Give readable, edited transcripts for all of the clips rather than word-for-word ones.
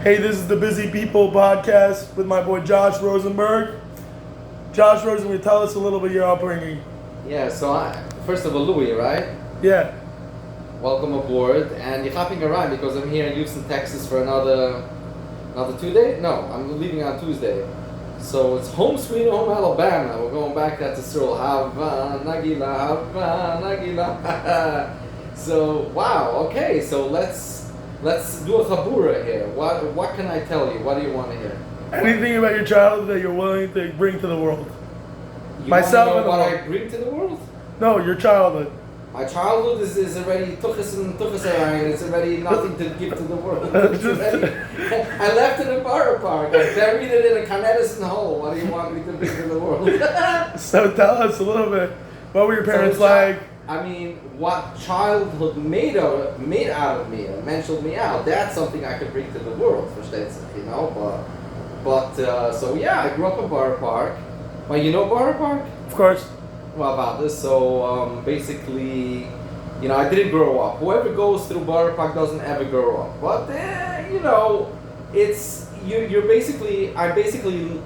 Hey, this is the Busy People podcast with my boy Josh Rosenberg. Josh Rosenberg, tell us a little bit of your upbringing. Yeah, first of all, Louis, right? Yeah. Welcome aboard. And you're hopping around because I'm here in Houston, Texas for another 2 days? No, I'm leaving on Tuesday. So it's home sweet home Alabama. We're going back to Cyril. Hava, Nagila, Hava, Nagila. So, wow, okay, so let's do a chabura here. What can I tell you? What do you want to hear? Anything about your childhood that you're willing to bring to the world? You Myself want to know and what the I bring to the world? No, your childhood. My childhood is already tuchus and arayin. It's already nothing to give to the world. It's already, I left it in Borough Park. I buried it in a Carnedison hole. What do you want me to bring to the world? So tell us a little bit. What were your parents like? I mean, what childhood made out of me and mentioned me out. That's something I could bring to the world, versteht sich, you know. So yeah, I grew up in Borough Park. Well, you know Borough Park? Of course. Well, about this, so basically, you know, I didn't grow up. Whoever goes through Borough Park doesn't ever grow up. But you know, I'm basically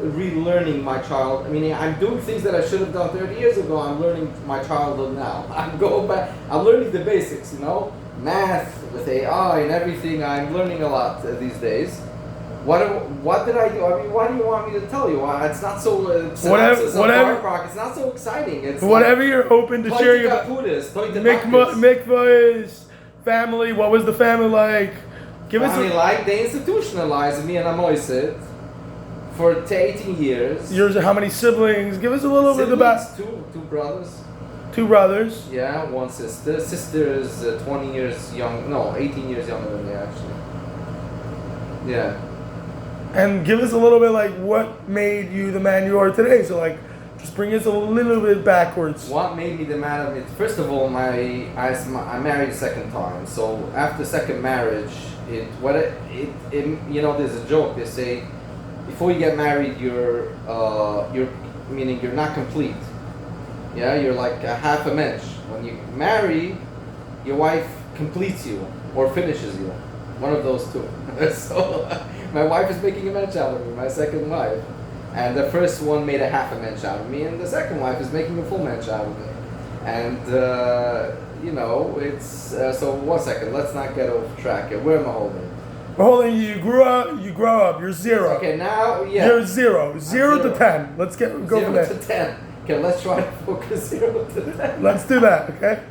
relearning my child. I mean, I'm doing things that I should have done 30 years ago. I'm learning my childhood now. I'm going back. I'm learning the basics. You know, math with AI and everything. I'm learning a lot these days. What did I do? I mean, what do you want me to tell you? It's not so. Whatever. Park, it's not so exciting. It's whatever you're open to sharing about. Mikvahs, family. What was the family like? Give us. They institutionalized me and Amoisit for 18 years. How many siblings? Give us a little bit about. Two brothers. 2 brothers. Yeah, 1 sister. Sister is 20 years young. No, 18 years younger than me actually. Yeah. And give us a little bit like what made you the man you are today. So like, just bring us a little bit backwards. What made me the man of it? First of all, I married a second time. So after second marriage, you know, there's a joke. They say, before you get married, you're not complete. Yeah, you're like a half a mensch. When you marry, your wife completes you or finishes you. One of those two. So my wife is making a mensch out of me, my second wife. And the first one made a half a mensch out of me, and the second wife is making a full mensch out of me. And, you know, it's... so, 1 second, let's not get off track here. Where am I holding? We're holding you grow up, you're 0. Okay, now, yeah. You're 0. 0 to 10. Let's go from there. 0 to 10. Okay, let's try to focus 0 to 10. Let's do that, okay?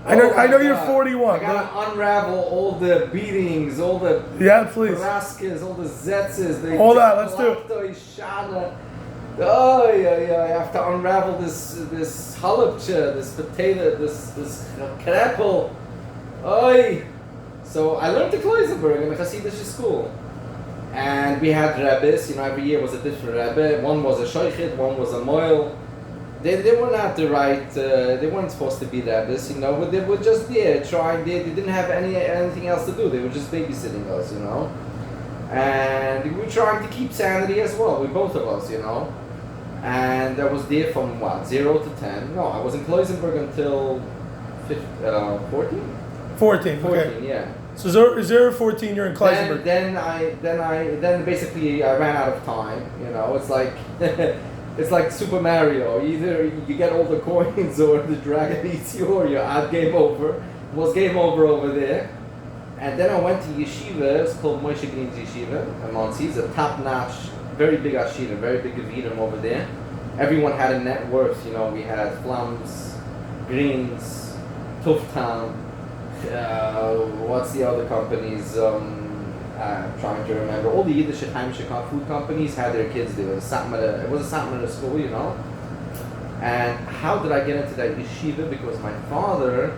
I know you're 41. I gotta unravel all the beatings, all the Braskas, all the Zetzes. Hold on, let's do it. Oh yeah, I have to unravel this halabcha, this potato, this krepel. Oi! So I learned the Rosenberg in the Hasidic school. And we had rabbis, you know, every year was a different rabbi. One was a shoichet, one was a moil. They were not the right, they weren't supposed to be rabbis, you know, but they were just there trying, they didn't have anything else to do, they were just babysitting us, you know. And we were trying to keep sanity as well, with both of us, you know. And I was there from 0 to 10. No, I was in Rosenberg until 14? 14, okay. Yeah. So 0 to 14, you're in Rosenberg. Then basically I ran out of time, you know, it's like... It's like Super Mario. Either you get all the coins or the dragon eats you or you're out, game over. It was game over there. And then I went to yeshiva. It's called Moshe Green's Yeshiva in Monsey. It's a top-notch, very big yeshiva, very big Gevirim over there. Everyone had a net worth. You know, we had Flams, Greens, Tuftan, what's the other companies? I'm trying to remember. All the Yiddish Heimische food companies had their kids there. It was a Satmar school, you know. And how did I get into that yeshiva? Because my father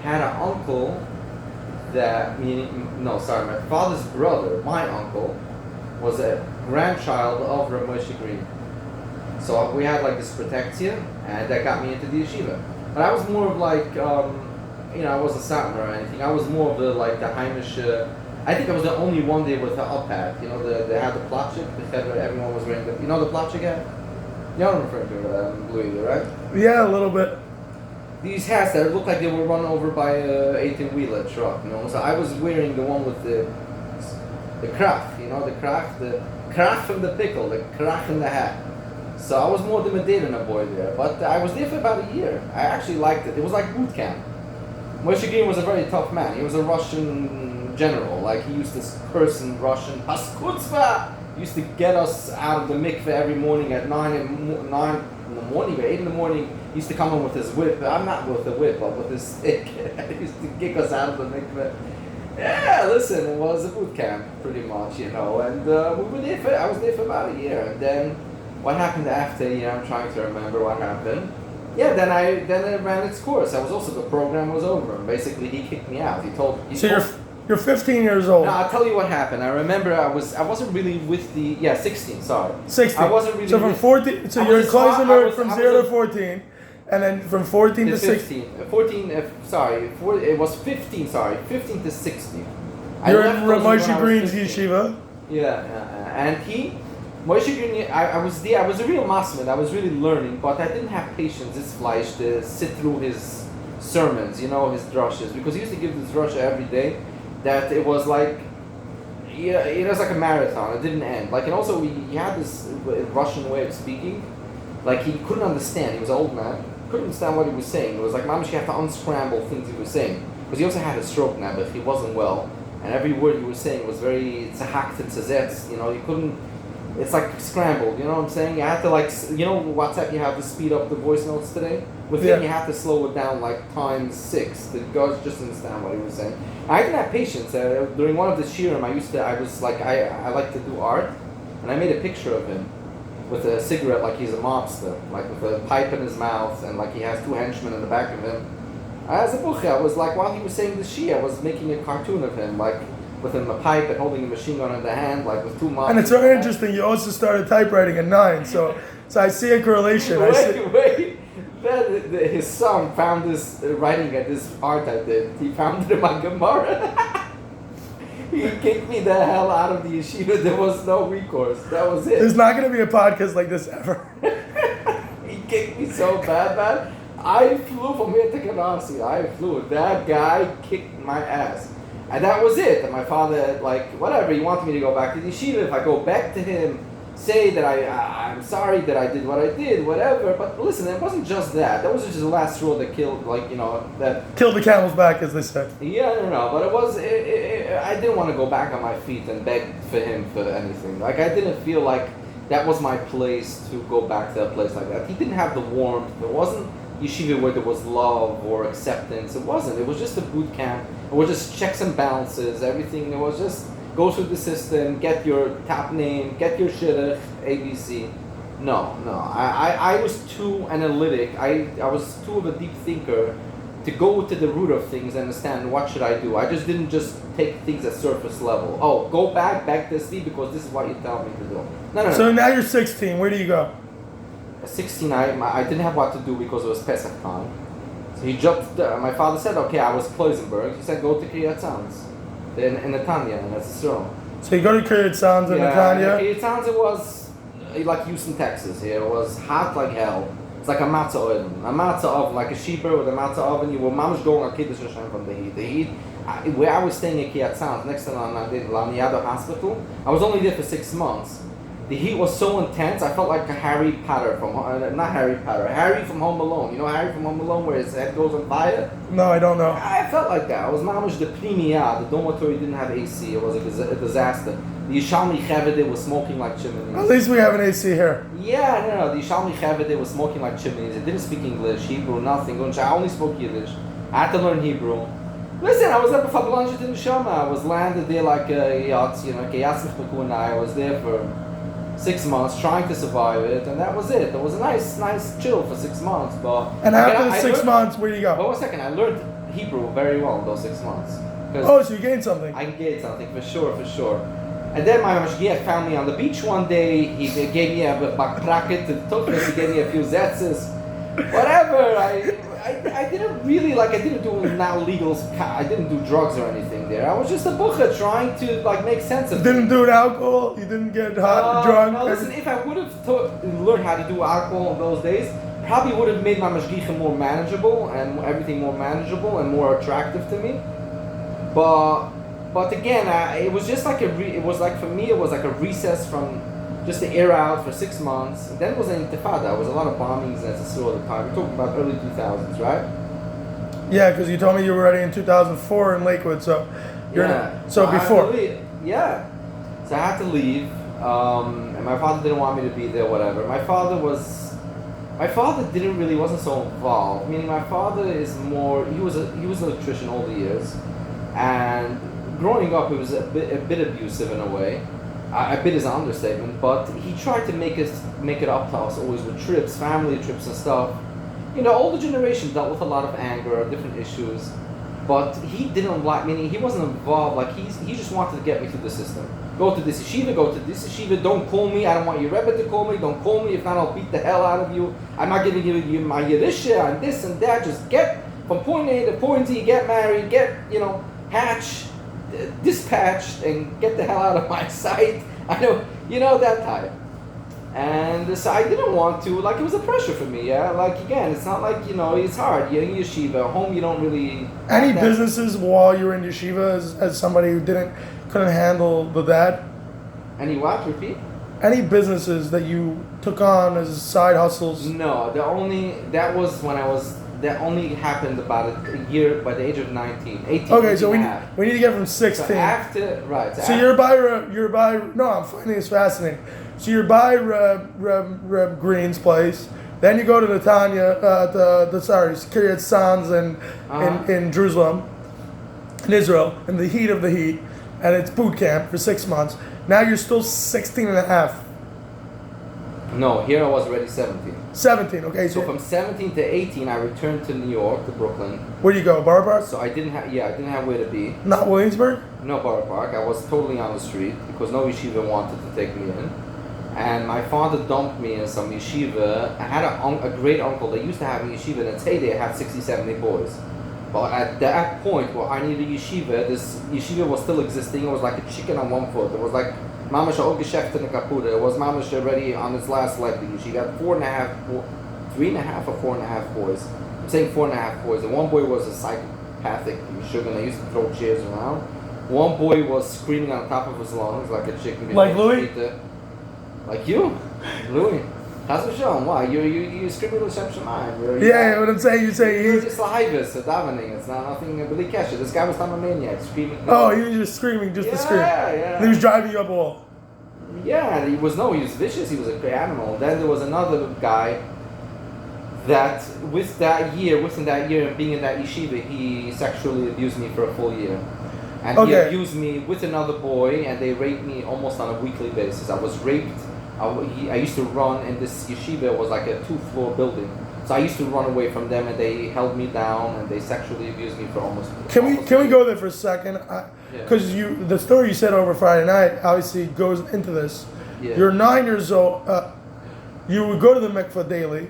had an uncle my father's brother, my uncle, was a grandchild of Rav Moshe Green. So we had like this protection, and that got me into the yeshiva. But I was more of like, you know, I wasn't Satmar or anything. I was more of the Heimische. I think I was the only one there with the up hat. You know, they had the platchik, everyone was wearing the, you know the platchik hat? You know what I'm referring to, Louis, right? Yeah, a little bit. These hats that looked like they were run over by a 18-wheeler truck, you know? So I was wearing the one with the the krach, the krach from the pickle, the krach in the hat. So I was more the Medina boy there, but I was there for about a year. I actually liked it. It was like boot camp. Moshe Green was a very tough man. He was a Russian general. Like, he used to curse in Russian. Paskutzva! He used to get us out of the mikveh every morning at 9 in the morning, or 8 in the morning. He used to come in with his whip. I'm not with the whip, but with his stick. He used to kick us out of the mikveh. Yeah, listen, it was a boot camp, pretty much, And we were there I was there for about a year. And then, what happened after? I'm trying to remember what happened. Yeah, then it ran its course. The program was over. Basically, he kicked me out. You're 15 years old. No, I'll tell you what happened. I remember I wasn't really with the 16. Sorry, 16. I wasn't really. So from 14, so you're in Rosenberg from 0 to 14, and then from 14 to 16. 14. It was 15. Sorry, 15 to 16. You're in Moshe Green's yeshiva. And Moshe Green, I was there. I was a real masmid. I was really learning, but I didn't have patience, this fleish, to sit through his sermons, his drushes, because he used to give this drush every day. That it was like, it was like a marathon. It didn't end. Like, and also he had this Russian way of speaking. Like, he couldn't understand. He was an old man. Couldn't understand what he was saying. It was like, mamish, you have to unscramble things he was saying. Because he also had a stroke now, but he wasn't well. And every word he was saying was very tzahakt and tzazetz. You couldn't. It's like scrambled, you know what I'm saying? You have to WhatsApp, you have to speed up the voice notes today. With him, you have to slow it down like times 6. The guys just understand what he was saying. I didn't have patience. During one of the shiurim, I like to do art, and I made a picture of him with a cigarette, like he's a mobster, like with a pipe in his mouth, and like he has 2 henchmen in the back of him. As a bucha, I was like, while he was saying the shia, I was making a cartoon of him, like with him a pipe and holding a machine gun in the hand, like with 2 mobsters. And it's very interesting. You also started typewriting at 9, so I see a correlation. Wait. Then his son found this writing at this art I did. He found it in my Gemara. He kicked me the hell out of the yeshiva. There was no recourse. That was it. There's not going to be a podcast like this ever. He kicked me so bad. I flew from here to Ganassi. I flew. That guy kicked my ass. And that was it. And my father, whatever, he wanted me to go back to the yeshiva. If I go back to him, say that I'm sorry that I did what I did, whatever. But listen, it wasn't just that. That was just the last straw that killed, that... Killed the camel's back, as they said. Yeah, no. But it was... I didn't want to go back on my feet and beg for him for anything. I didn't feel like that was my place to go back to a place like that. He didn't have the warmth. It wasn't yeshiva where there was love or acceptance. It wasn't. It was just a boot camp. It was just checks and balances. Everything. It was just go through the system, get your top name, get your shidduch, ABC. No. I was too analytic. I was too of a deep thinker to go to the root of things and understand what should I do. I just didn't just take things at surface level. Oh, go back to sleep because this is what you tell me to do. No. So now you're 16. Where do you go? At 16, I didn't have what to do because it was Pesach time. So he jumped. My father said, "Okay, I was Rosenberg." He said, "Go to Kiryat Sanz in Netanya, and that's Israel." So you go to Kiryat Sanz in Netanya. Kiryat Sanz, it was like Houston, Texas. Here it was hot like hell. It's like a matzah oven, like a sheeper with a matzah oven. You were mamish going on Kiddush Hashem from the heat. The heat. Where I was staying in Kiryat Sanz, next to Laniado Hospital, I was only there for 6 months. The heat was so intense, I felt like a Harry Potter from, not Harry Potter, Harry from Home Alone. You know Harry from Home Alone where his head goes on fire? No, I don't know. I felt like that. I was mamish the pneumonia. The dormitory didn't have AC. It was a disaster. The Yishalmi Chavede was smoking like chimneys. At least we have an AC here. Yeah, no. The Yishalmi Chavede was smoking like chimneys. It didn't speak English, Hebrew, nothing. I only spoke Yiddish. I had to learn Hebrew. Listen, I was there before Blanchett in Shama. I was landed there like a yacht, I was there for 6 months trying to survive it, and that was it. It was a nice chill for 6 months. But and after the 6 months, where do you go? But 1 second, I learned Hebrew very well in those 6 months. Oh, so you gained something? I gained something for sure. And then my mashgiach found me on the beach one day. He gave me a bakpraket to the tufis. He gave me a few zetzes. Whatever. I didn't really I didn't do legals. I didn't do drugs or anything there. I was just a bucha trying to make sense of it. You didn't do alcohol? You didn't get drunk? No, listen, if I would have learned how to do alcohol in those days, probably would have made my mashgicha more manageable and everything more manageable and more attractive to me. But but again, it was just like it was like for me, it was like a recess from just the air out for 6 months. And then it was an intifada. It was a lot of bombings as I saw at the time. We're talking about early 2000s, right? Yeah, because you told me you were ready in 2004 in Lakewood, so you're so before. Yeah. So I had to leave, and my father didn't want me to be there, whatever. My father wasn't so involved. Meaning, my father is more. He was an electrician all the years, and growing up, he was a bit abusive in a way. A bit is an understatement, but he tried to make it up to us always with trips, family trips and stuff. You know, older generation dealt with a lot of anger, different issues, but he didn't like, meaning he wasn't involved, like he just wanted to get me through the system. Go to this yeshiva, don't call me, I don't want your Rebbe to call me, don't call me, if not I'll beat the hell out of you. I'm not giving you my Yerisha and this and that, just get from point A to point Z, get married, get, hatch, dispatched, and get the hell out of my sight. I know, that type. And so I didn't want to, like, it was a pressure for me, yeah? Like, again, it's not like, it's hard. You're in yeshiva, home you don't really... Any businesses while you were in yeshiva as somebody who couldn't handle that? Any what? Repeat? Any businesses that you took on as side hustles? No, that only happened about a year, by the age of 19, 18. Okay, so we need to get from 16. So after, right. So you're by, no, I'm finding this fascinating. So you're by Reb Green's place, then you go to Netanya, Kiryat Sanz in Jerusalem, in Israel, in the heat of the heat, and it's boot camp for 6 months. Now you're still 16 and a half. No, here I was already 17. 17, okay. So from 17 to 18, I returned to New York, to Brooklyn. Where do you go, Borough Park? So I didn't have where to be. Not Williamsburg? No, Borough Park. I was totally on the street because no yeshiva wanted to take me in. And my father dumped me in some yeshiva. I had a great uncle that used to have a yeshiva, and in its heyday I had 60, 70 boys. But at that point where I needed a yeshiva, this yeshiva was still existing. It was like a chicken on one foot. It was like Mamash al Geschäft in the Kapuda. It was Mamash already on its last leg. The yeshiva had 3.5 or 4.5 boys. I'm saying 4.5 boys. And one boy was a psychopathic sugar, and I used to throw chairs around. One boy was screaming on top of his lungs like a chicken. Like Louis? Like you, Louis. How's it shown? Why? You screaming with Shem Shemaim. Yeah, what I'm saying, you're just lahaivus, davening. It's not nothing really kesha. This guy was not a maniac, screaming. Oh, he was just screaming, just to scream. Yeah. And he was driving you up a wall. Yeah, he was vicious. He was a great animal. Then there was another guy that within that year, and being in that yeshiva, he sexually abused me for a full year. And he abused me with another boy, and they raped me almost on a weekly basis. I was raped. I used to run, and this yeshiva was like a 2-floor building. So I used to run away from them, and they held me down, and they sexually abused me for almost. Can we go there for a second? Because the story you said over Friday night obviously goes into this. Yeah. You're 9 years old. You would go to the mikveh daily.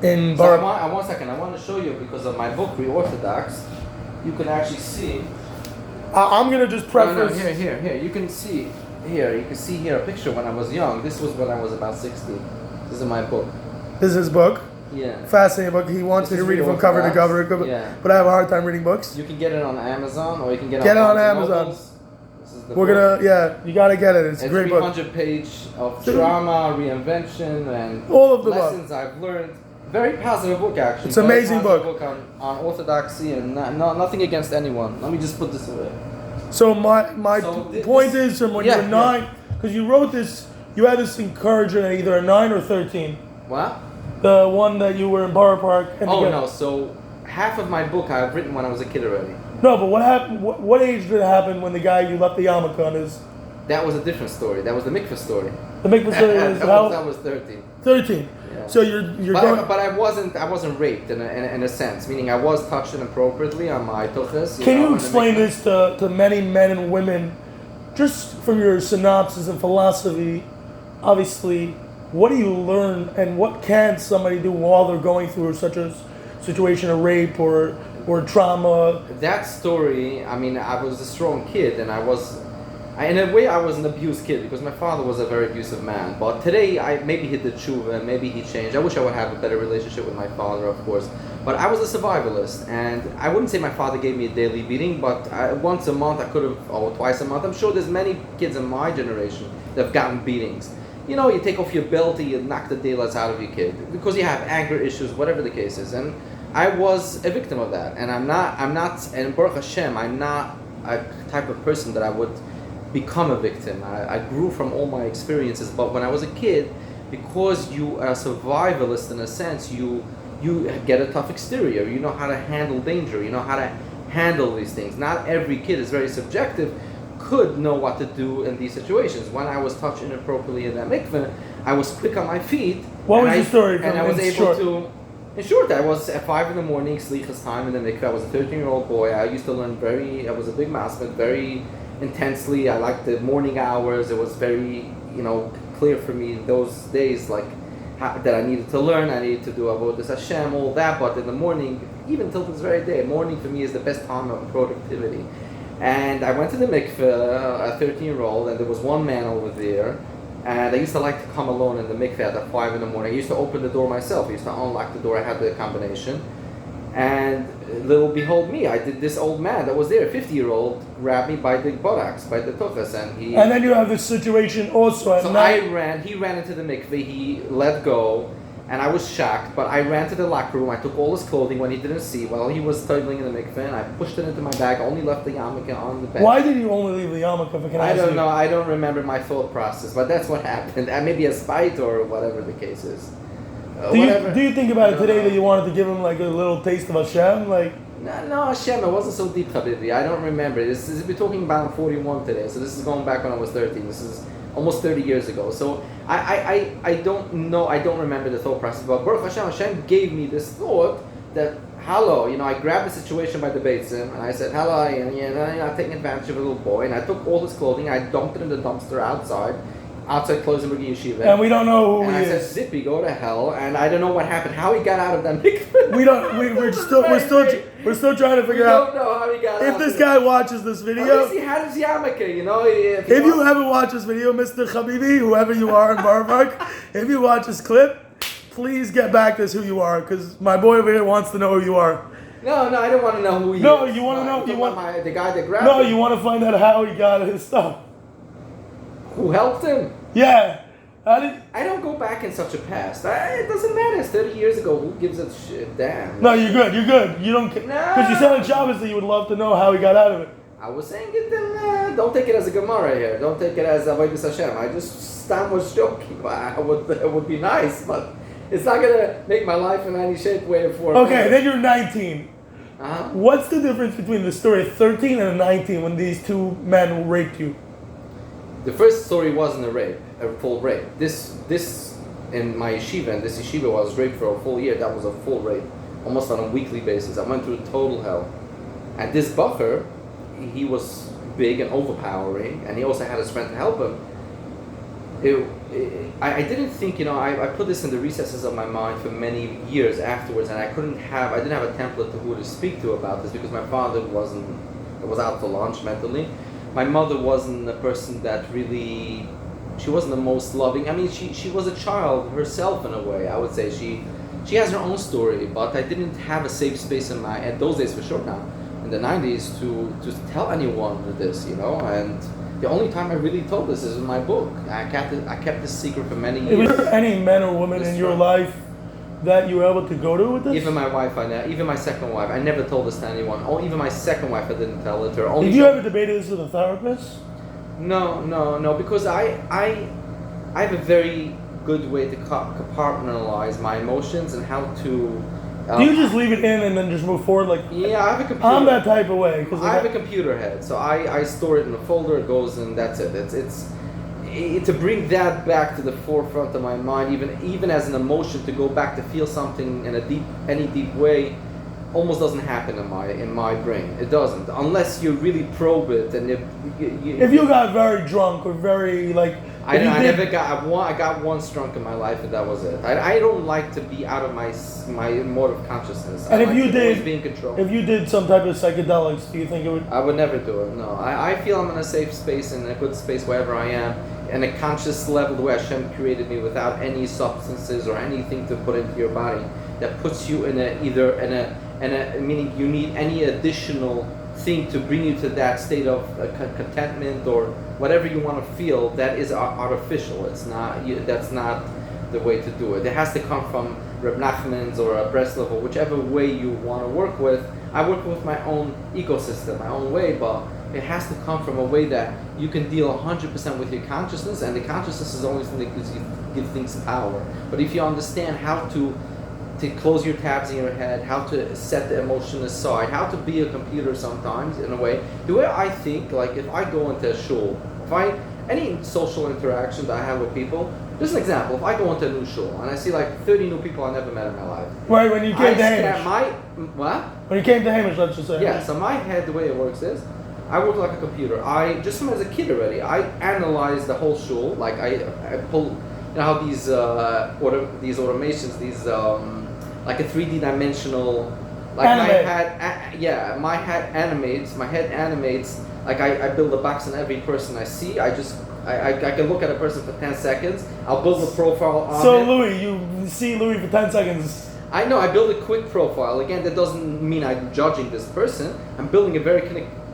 In so one second. I want to show you because of my book, Reorthodox. You can actually see. I'm gonna just preface. No, here. You can see. Here, you can see here a picture when I was young. This was when I was about 16. This is my book. This is his book? Yeah. Fascinating book. He wants me to read it from cover to cover. Yeah. But I have a hard time reading books. You can get it on Amazon, or you can get it on Amazon. This is the book. You gotta get it. It's a great book. 300 page of trauma, reinvention, and all of the lessons I've learned. Very positive book, actually. It's an amazing book. On orthodoxy and nothing against anyone. Let me just put this away. So my point is, from when you were 9, because you wrote this, you had this encouragement at either a 9 or 13. What? The one that you were in Borough Park. No. So half of my book I've written when I was a kid already. No, but what happened? What age did it happen when the guy you left the yarmulke on is? That was a different story. That was the mikveh story. The mikveh story is that was 13. 13. Yeah. So you're going. But I wasn't raped in a sense. Meaning I was touched inappropriately on my tuchus. Can you explain this to many men and women, just from your synopsis and philosophy? Obviously, what do you learn, and what can somebody do while they're going through such a situation of rape or trauma? That story. I mean, I was a strong kid, and I In a way, I was an abused kid because my father was a very abusive man. But today, maybe he did tshuva, maybe he changed. I wish I would have a better relationship with my father, of course. But I was a survivalist, and I wouldn't say my father gave me a daily beating, but once a month I could have, or twice a month. I'm sure there's many kids in my generation that have gotten beatings. You know, you take off your belt and you knock the daylights out of your kid because you have anger issues, whatever the case is. And I was a victim of that, and I'm not, and Baruch Hashem, I'm not a type of person that I would become a victim. I grew from all my experiences, but when I was a kid, because you are a survivalist in a sense, you get a tough exterior. You know how to handle danger. You know how to handle these things. Not every kid is very subjective, could know what to do in these situations. When I was touched inappropriately in that mikveh, I was quick on my feet. What was the story? And I was able to... In short, I was at 5 in the morning, slichas time in the mikveh. I was a 13-year-old boy. I used to learn I was a big masmid, very intensely. I liked the morning hours. It was very, clear for me those days, that I needed to learn. I needed to do avodas Hashem, all that. But in the morning, even till this very day, morning for me is the best time of productivity. And I went to the mikveh, a 13-year-old, and there was one man over there. And I used to like to come alone in the mikveh at 5 in the morning. I used to open the door myself. I used to unlock the door. I had the combination. And little behold me, this old man that was there, a 50-year-old, grabbed me by the buttocks, by the tuchas, and he... And then you have this situation also at night. He ran into the mikveh, he let go, and I was shocked, but I ran to the locker room, I took all his clothing when he didn't see, while he was toiling in the mikveh, and I pushed it into my bag, only left the yarmulke on the bench. Why did you only leave the yarmulke? I don't know, I don't remember my thought process, but that's what happened. Maybe a spite or whatever the case is. Do you think about it today that you wanted to give him like a little taste of Hashem? No, Hashem, it wasn't so deep, Habibi. I don't remember. We're talking about I'm 41 today, so this is going back when I was 13. This is almost 30 years ago. So I don't know, I don't remember the thought process. But Baruch Hashem gave me this thought that, hello, I grabbed the situation by the beitzim, and I said, hello, I'm taking advantage of a little boy, and I took all his clothing, I dumped it in the dumpster outside Rosenberg Yeshiva. And we don't know who he is. And I said, Zippy, go to hell. And I don't know what happened, how he got out of that mikveh. We're still trying to figure out. We don't know how he got out. If this guy watches this video. At least he had his yarmulke, If you haven't watched this video, Mr. Habibi, whoever you are in Rosenberg, if you watch this clip, please get back to us who you are, because my boy over here wants to know who you are. No, I don't want to know who he is. No, you want to know. The guy that grabbed No, him. you want to find out how he got his stuff. Who helped him? Yeah. I don't go back in such a past. It doesn't matter. It's 30 years ago. Who gives a shit? Damn. No, you're good. You don't care. Because you said on Shabbos that you would love to know how he got out of it. I was saying it, then don't take it as a Gemara here. Don't take it as Avodas Hashem. I just was joking. It would be nice, but it's not going to make my life in any shape, way, or form. Okay, then you're 19. Uh-huh. What's the difference between the story of 13 and 19 when these two men raped you? The first story wasn't a full rape. This in my yeshiva, and this yeshiva was raped for a full year. That was a full rape, almost on a weekly basis. I went through total hell. And this bacher, he was big and overpowering, and he also had his friend to help him. I didn't think, I put this in the recesses of my mind for many years afterwards, and I didn't have a template to who to speak to about this because my father was out for lunch mentally. My mother wasn't a person that really, she wasn't the most loving. I mean, she was a child herself in a way, I would say. She has her own story, but I didn't have a safe space at those days for sure now, in the 90s, to tell anyone this, and the only time I really told this is in my book. I kept this secret for many years. Was there any men or women in your life that you were able to go to with this? Even my wife, even my second wife, I never told this to anyone. Or even my second wife, I didn't tell it to her. Did you ever debate this with a therapist? No, because I have a very good way to compartmentalize my emotions and how to... Do you just leave it in and then just move forward? Yeah, I have a computer. I'm that type of way. I have a computer head, so I store it in a folder, it goes and that's it. It's to bring that back to the forefront of my mind, even as an emotion, to go back to feel something in any deep way, almost doesn't happen in my brain. It doesn't, unless you really probe it and if you got very drunk or very I got once drunk in my life, and that was it. I don't like to be out of my mode of consciousness. And I if like you to did, always be in control. if you did some type of psychedelics, do you think it would? I would never do it. No, I feel I'm in a safe space, in a good space wherever I am, in a conscious level the way Hashem created me, without any substances or anything to put into your body that puts you in meaning you need any additional thing to bring you to that state of contentment or whatever you want to feel. That is artificial. It's not. That's not the way to do it. It has to come from Reb Nachman's or a Breslov, or whichever way you want to work with. I work with my own ecosystem, my own way, but it has to come from a way that you can deal 100% with your consciousness, and the consciousness is always something that gives things power. But if you understand how to close your tabs in your head, how to set the emotion aside, how to be a computer sometimes in a way. The way I think, like if I go into a shul, any social interaction that I have with people, just an example, if I go into a new shul and I see like 30 new people I never met in my life. Right, when you came to Hamish. What? When you came to Hamish, let's just say. Yeah, so my head, the way it works is, I work like a computer. Just from as a kid already, I analyze the whole shul. Like I pull, you know how these automations, like a 3D dimensional, like my head animates. Like I build a box on every person I see. I can look at a person for 10 seconds. I'll build a profile on him. So Louis, you see Louis for 10 seconds. I know, I build a quick profile. Again, that doesn't mean I'm judging this person. I'm building a very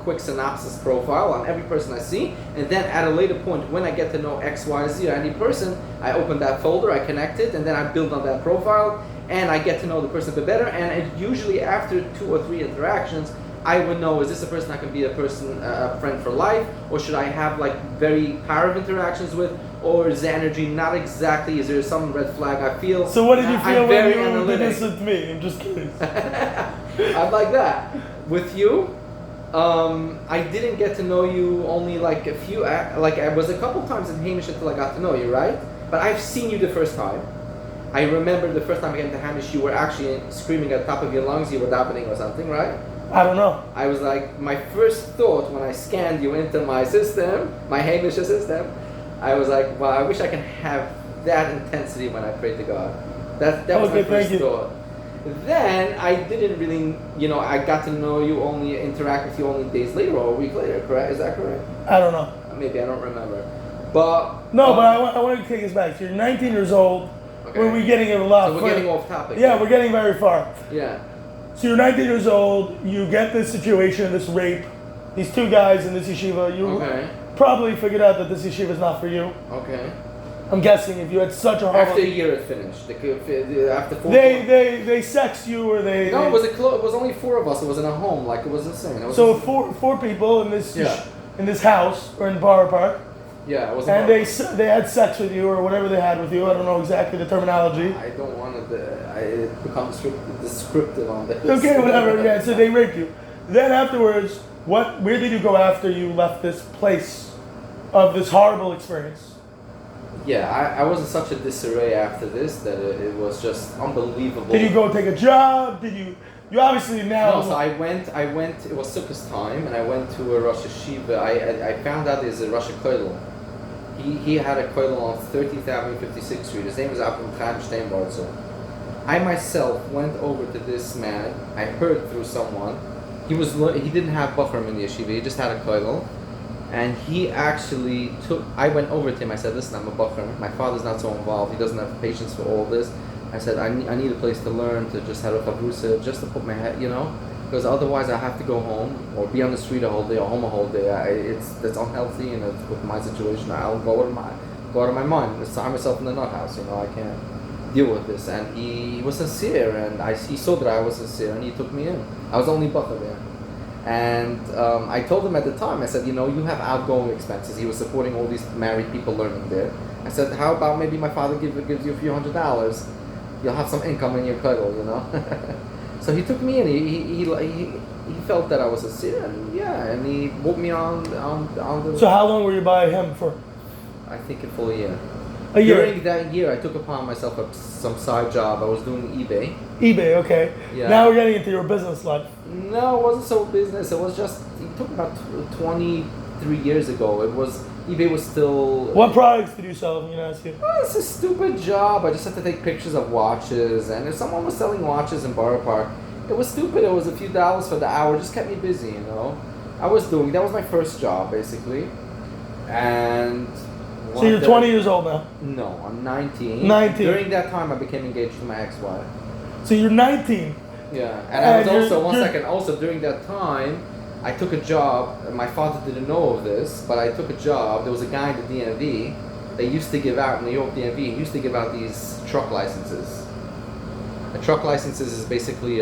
quick synopsis profile on every person I see, and then at a later point, when I get to know X, Y, Z or any person, I open that folder, I connect it, and then I build on that profile, and I get to know the person a bit better. And usually after 2 or 3 interactions, I would know, is this a person I can be a friend for life, or should I have like very power of interactions with, or is the energy not exactly, is there some red flag I feel? So what did you feel when you analytic. did this with me? I'm just curious. I'm like that. With you, I didn't get to know you only like a few, like I was a couple times in Hamish until I got to know you, right? But I've seen you the first time. I remember the first time I came to Hamish, you were actually screaming at the top of your lungs, you were davening or something, right? I don't know. I was like, my first thought when I scanned you into my system, my Hamish system, I was like, wow, I wish I can have that intensity when I pray to God. That was my first thought. Then I didn't really, I got to know you only, interact with you only days later or a week later, correct? Is that correct? I don't know. Maybe, I don't remember. But... No, but I want to take us back. So you're 19 years old. Okay. We're getting a lot. So we're getting off topic. Yeah, we're getting very far. Yeah. So you're 19 years old, you get this situation, this rape, these 2 guys in this yeshiva, you probably figured out that this yeshiva is not for you. Okay. I'm guessing if you had such a horrible... After a year it finished. After 4 They sexed you or they... No, it was only 4 of us. It was in a home. Like, it was insane. So four people in this in this house or in Borough Park. Yeah, it was. And they had sex with you or whatever they had with you. I don't know exactly the terminology. I don't want to. It becomes descriptive on this. Okay, whatever. Yeah, so they raped you. Then afterwards, where did you go after you left this place of this horrible experience? Yeah, I was in such a disarray after this that it was just unbelievable. Did you go take a job? Did you? You obviously now. No, so I went. It was Sukkot's time, and I went to a Rosh Hashiva. I found out there's a Rosh Kollel. He had a kollel on 30th Avenue, 56th Street. His name was Abram Chaim Steinbartzel. I myself went over to this man. I heard through someone. He didn't have Bachram in the yeshiva. He just had a kollel. And he actually I went over to him. I said, listen, I'm a Bachram. My father's not so involved. He doesn't have patience for all this. I said, I need a place to learn, to just have a chavrusa, just to put my head, because otherwise I have to go home or be on the street a whole day or home a whole day. That's unhealthy, and with my situation, I'll go out of my mind. It's time myself in the nut house. I can't deal with this. And he was sincere, and he saw that I was sincere, and he took me in. I was only bacher there, and I told him at the time. I said, you have outgoing expenses. He was supporting all these married people learning there. I said, how about maybe my father gives you a few $100? You'll have some income in your kollel, So he took me in. He felt that I was sincere, and he put me on the. So how long were you by him for? I think a full year. A year. During that year, I took upon myself some side job. I was doing eBay. eBay, okay. Yeah. Now we're getting into your business life. No, it wasn't so business. It was just, it took about 23 years ago. It was eBay was still. What products did you sell? If you can ask you. Oh, it's a stupid job. I just had to take pictures of watches, and if someone was selling watches in Borough Park, it was stupid. It was a few dollars for the hour. It just kept me busy, you know. That was my first job basically, and. So you're 20 years old now. No, I'm 19. 19. During that time, I became engaged to my ex-wife. So you're 19. Yeah, and I was also Also during that time, I took a job. And my father didn't know of this, but I took a job. There was a guy in the DMV. They used to give out New York DMV. He used to give out these truck licenses. A truck licenses is basically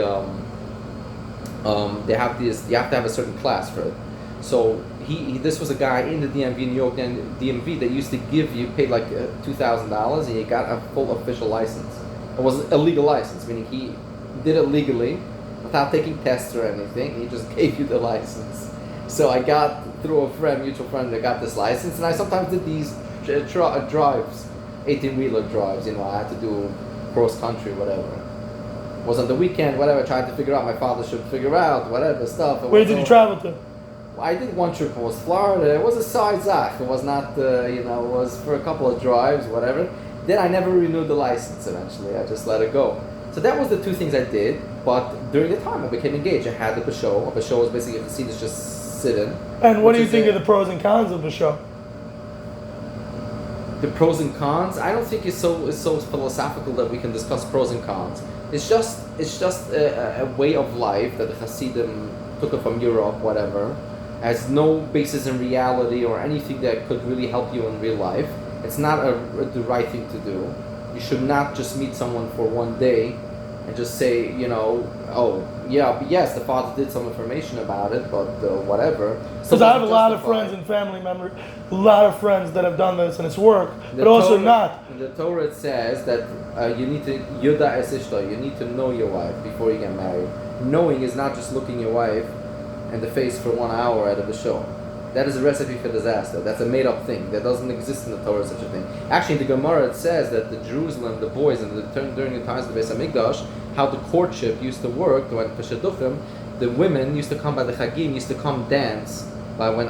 they have this. You have to have a certain class for it. So this was a guy in the DMV, New York DMV, that used to give you, paid like $2,000, and you got a full official license. It was a legal license, meaning he did it legally, without taking tests or anything. He just gave you the license. So I got, through a mutual friend, that got this license, and I sometimes did these drives, 18-wheeler drives, you know, I had to do cross-country, whatever. It was on the weekend, whatever, I tried to figure out, my father should figure out, whatever stuff. Where did you travel to? I did one trip. It was Florida. It was a side zach. It was not, it was for a couple of drives, whatever. Then I never renewed the license eventually. I just let it go. So that was the two things I did. But during the time I became engaged, I had the Basho. A Basho was basically, the seat is just sit in. And what do you think of the pros and cons of the show? The pros and cons? I don't think it's so philosophical that we can discuss pros and cons. It's just a way of life that the Hasidim took it from Europe, whatever. Has no basis in reality or anything that could really help you in real life. It's not the right thing to do. You should not just meet someone for one day and just say, oh, yeah, yes, the father did some information about it, but whatever. Because I have a lot of friends and family members, a lot of friends that have done this and it's worked, but also not. In the Torah it says that you need to, Yuda es ishta, you need to know your wife before you get married. Knowing is not just looking your wife in the face for 1 hour out of the show. That is a recipe for disaster. That's a made-up thing. That doesn't exist in the Torah, such a thing. Actually, in the Gemara it says that the Jerusalem, the boys, during the times of the Beis Hamikdash, how the courtship used to work, the women used to come by the Chagim, used to come dance, by when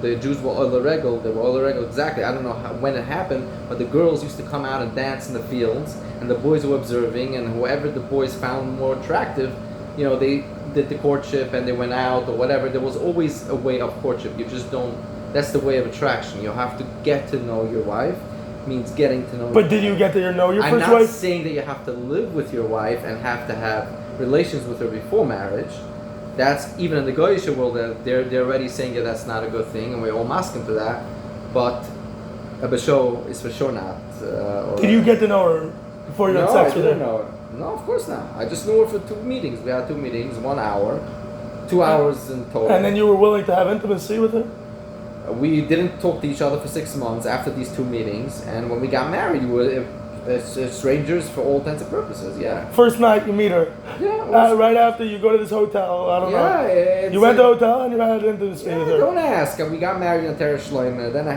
the Jews were Oil Regel, they were Oil Regel, exactly, I don't know when it happened, but the girls used to come out and dance in the fields, and the boys were observing, and whoever the boys found more attractive, they did the courtship and they went out or whatever. There was always a way of courtship. You just don't, that's the way of attraction. You have to get to know your wife. Means getting to know. But did you get to know your first wife? I'm not saying that you have to live with your wife and have to have relations with her before marriage. That's, even in the Goyish world, they're already saying that that's not a good thing, and we're all masking for that. But a Basho is for sure not. Did you get to know her before you had sex with her? No, I didn't know her. No, of course not. I just knew her for 2 meetings. We had 2 meetings, 1 hour, 2 hours in total. And then you were willing to have intimacy with her? We didn't talk to each other for 6 months after these 2 meetings, and when we got married, we were strangers for all intents and purposes. Yeah. First night you meet her. Yeah. Right after you go to this hotel. I don't know. You went to the hotel and you had intimacy with her. Don't ask. We got married in Teresh Shloimeh. Then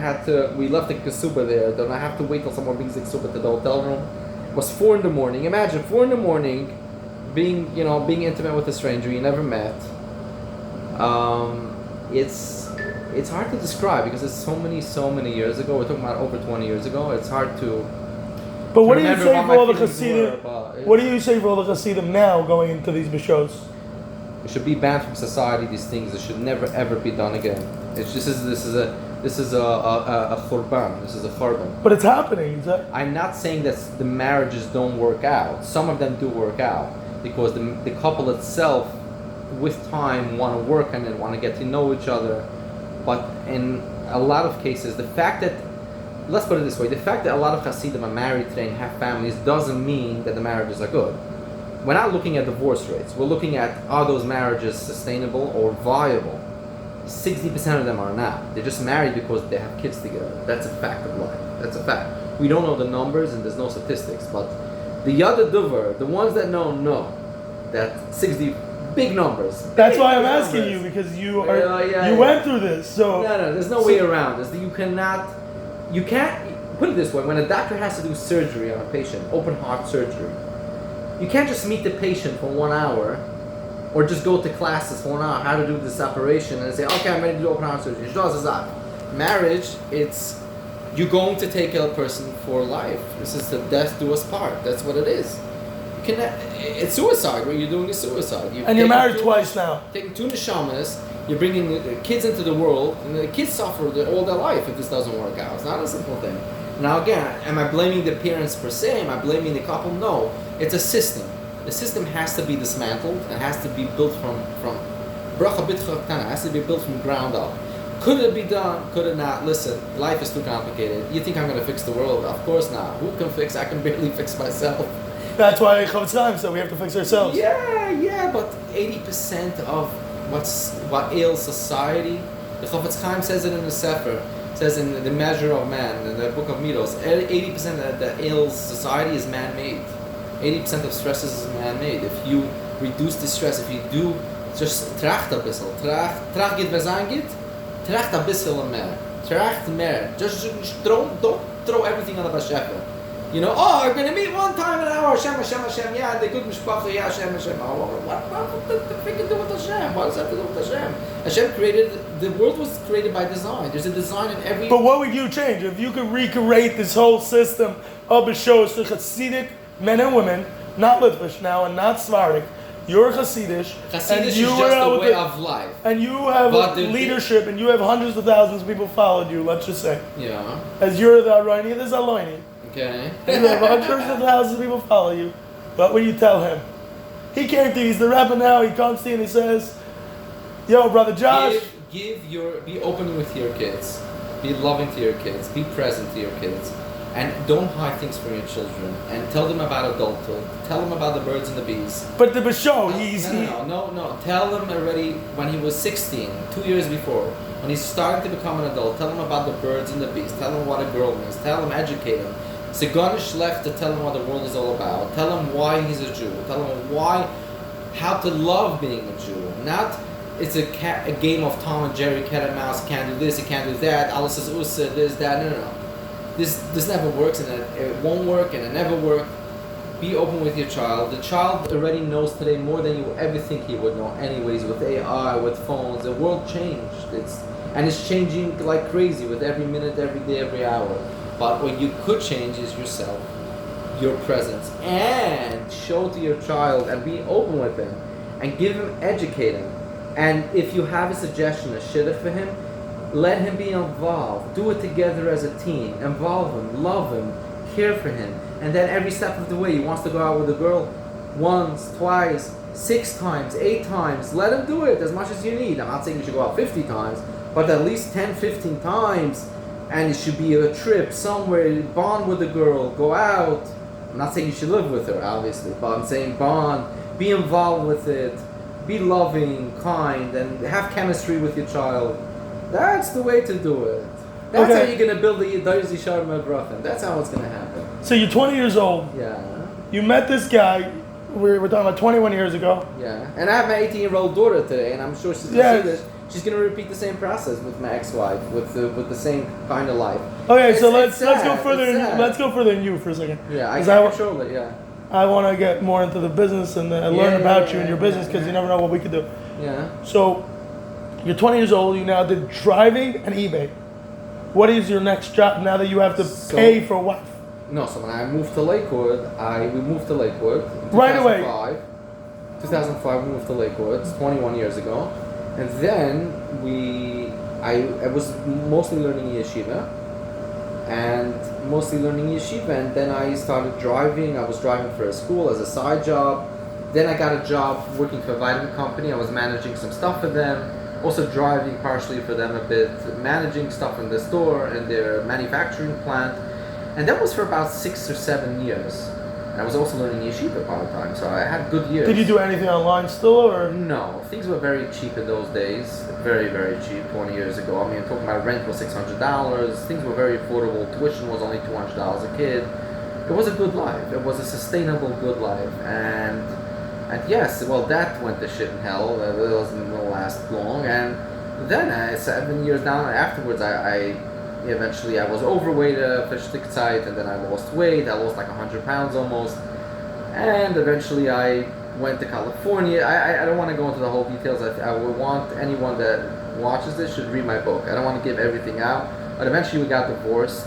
we left the ksuba there. Then I have to wait till someone brings the ksuba to the hotel room. It was 4 a.m. Imagine 4 a.m. being intimate with a stranger you never met. It's hard to describe because it's so many years ago. We're talking about over 20 years ago. It's hard to. But what do you say for all the Hasidim? What do you say for all the Hasidim now going into these bishos? It should be banned from society. These things. It should never ever be done again. This is a churban. This is a churban. But it's happening. I'm not saying that the marriages don't work out. Some of them do work out because the couple itself, with time, want to work on it, want to get to know each other. But in a lot of cases, the fact that, let's put it this way, the fact that a lot of Hasidim are married today and have families doesn't mean that the marriages are good. We're not looking at divorce rates. We're looking at, are those marriages sustainable or viable? 60% of them are not. They're just married because they have kids together. That's a fact of life. That's a fact. We don't know the numbers and there's no statistics, but the Yada Duver, the ones that know that 60 big numbers. That's why I'm asking you, because you went through this. So no, there's no way around this. You can't put it this way. When a doctor has to do surgery on a patient, open heart surgery, you can't just meet the patient for 1 hour, or just go to classes for 1 hour how to do this operation and say, okay, I'm ready to do open heart surgery. Marriage, it's you're going to take a person for life. This is the death do us part. That's what it is. It's suicide. What you're doing is suicide. And you're married twice now. Taking 2 neshamas, you're bringing the kids into the world, and the kids suffer all their life if this doesn't work out. It's not a simple thing. Now again, am I blaming the parents per se? Am I blaming the couple? No. It's a system. The system has to be dismantled and has to be built from bracha bitcha ktana. Has to be built from ground up. Could it be done? Could it not? Listen, life is too complicated. You think I'm going to fix the world? Of course not. Who can fix? I can barely fix myself. That's why Chavetz Chaim said we have to fix ourselves. Yeah, but 80% of what ails society, the Chavetz Chaim says it in the Sefer, says in the Measure of Man, in the Book of Midos, 80% that ails society is man-made. 80% of stresses is man-made. If you reduce the stress, if you do just tracht a bissel, tracht geht was angeht, tracht a bissel mehr, tracht mehr. Just don't throw everything on the Bashefa. You know, I'm going to meet one time an hour, Hashem, yeah, the good mishpacha, yeah, Hashem. What the freaking do with Hashem? What does that have to do with Hashem? Hashem created, the world was created by design. There's a design in every... But what would you change? If you could recreate this whole system of the shows to Hasidic men and women, not Litvish now and not Svardic, you're Hasidish, and is you just a way of life. And you have leadership, and you have hundreds of thousands of people followed you, let's just say. Yeah. As you're the Aroni, there's Aloini. Okay. And you have hundreds of thousands of people follow you. What would you tell him? He came to you, he's the rabbi now, he comes to you and he says, yo, brother Josh. Be open with your kids. Be loving to your kids. Be present to your kids. And don't hide things from your children. And tell them about adulthood. Tell them about the birds and the bees. But the Basho, No. Tell them already when he was 16, 2 years before, when he's starting to become an adult, tell him about the birds and the bees. Tell him what a girl means. Tell him, educate him. Sigonish left to tell him what the world is all about. Tell him why he's a Jew. Tell him how to love being a Jew. Not it's a game of Tom and Jerry, cat and mouse. Can't do this, you can't do that. Alice says usa, this, that. No. This never works, and it won't work, and it never worked. Be open with your child. The child already knows today more than you ever think he would know. Anyways, with AI, with phones, the world changed. It's changing like crazy with every minute, every day, every hour. But what you could change is yourself, your presence, and show to your child and be open with him, and give him, educate him. And if you have a suggestion, a shidduch for him, let him be involved. Do it together as a team. Involve him, love him, care for him. And then every step of the way, he wants to go out with a girl once, twice, 6 times, 8 times. Let him do it as much as you need. I'm not saying you should go out 50 times, but at least 10, 15 times. And it should be a trip somewhere, bond with the girl, go out. I'm not saying you should live with her, obviously, but I'm saying bond, be involved with it, be loving, kind, and have chemistry with your child. That's the way to do it. That's how you're going to build the Yidayz Yishar Medrachim. That's how it's going to happen. So you're 20 years old. Yeah. You met this guy, we're talking about 21 years ago. Yeah. And I have my 18-year-old daughter today, and I'm sure she's going to see this. She's going to repeat the same process with my ex-wife, with the same kind of life. Okay, so let's go further. Let's go further than you for a second. Yeah, I can control it. Yeah. I want to get more into the business and learn about you and your business because you never know what we could do. Yeah. So, you're 20 years old. You now did driving and eBay. What is your next job now that you have to pay for a wife? No, so when I moved to Lakewood, we moved to Lakewood. In right away. 2005, we moved to Lakewood. It's 21 years ago. And then I was mostly learning yeshiva, and then I started driving. I was driving for a school as a side job. Then I got a job working for a vitamin company. I was managing some stuff for them, also driving partially for them a bit, managing stuff in the store and their manufacturing plant. And that was for about 6 or 7 years. And I was also learning yeshiva part-time, so I had good years. Did you do anything online still, or? No, things were very cheap in those days. Very, very cheap 20 years ago. I mean, I'm talking about rent was $600. Things were very affordable. Tuition was only $200 a kid. It was a good life. It was a sustainable good life. And yes, well, that went to shit in hell. It wasn't going to last long. And then 7 years down afterwards, I eventually I was overweight for Shtikzeit, and then I lost weight. I lost like 100 pounds almost. And eventually I went to California. I don't want to go into the whole details. I would want anyone that watches this should read my book. I don't want to give everything out, but eventually we got divorced,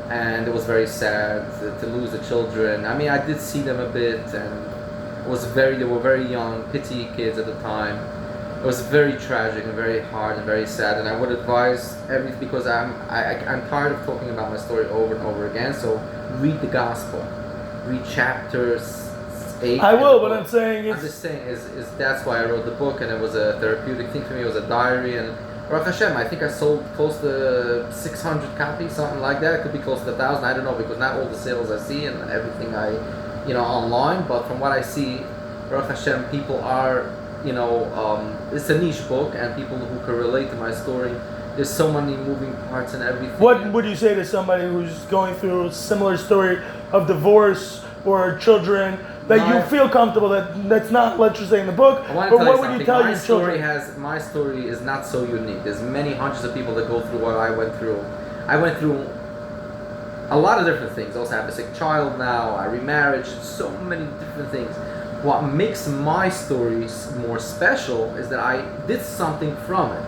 and it was very sad to lose the children. I mean, I did see them a bit, and they were very young, pity kids at the time. It was very tragic and very hard and very sad, and I would advise because I'm tired of talking about my story over and over again. So read the gospel, read chapters 8. I will, but I'm saying I'm just saying is that's why I wrote the book, and it was a therapeutic thing for me. It was a diary, and Baruch Hashem, I think I sold close to 600 copies, something like that. It could be close to 1,000. I don't know, because not all the sales I see and everything online, but from what I see, Baruch Hashem, people are. It's a niche book, and people who can relate to my story. There's so many moving parts and everything. What would you say to somebody who's going through a similar story of divorce or children that you feel comfortable that's not, let's just say, in the book, but what would you tell your children? My story is not so unique. There's many hundreds of people that go through what I went through. I went through a lot of different things. I also have a sick child now. I remarried. So many different things. What makes my stories more special is that I did something from it.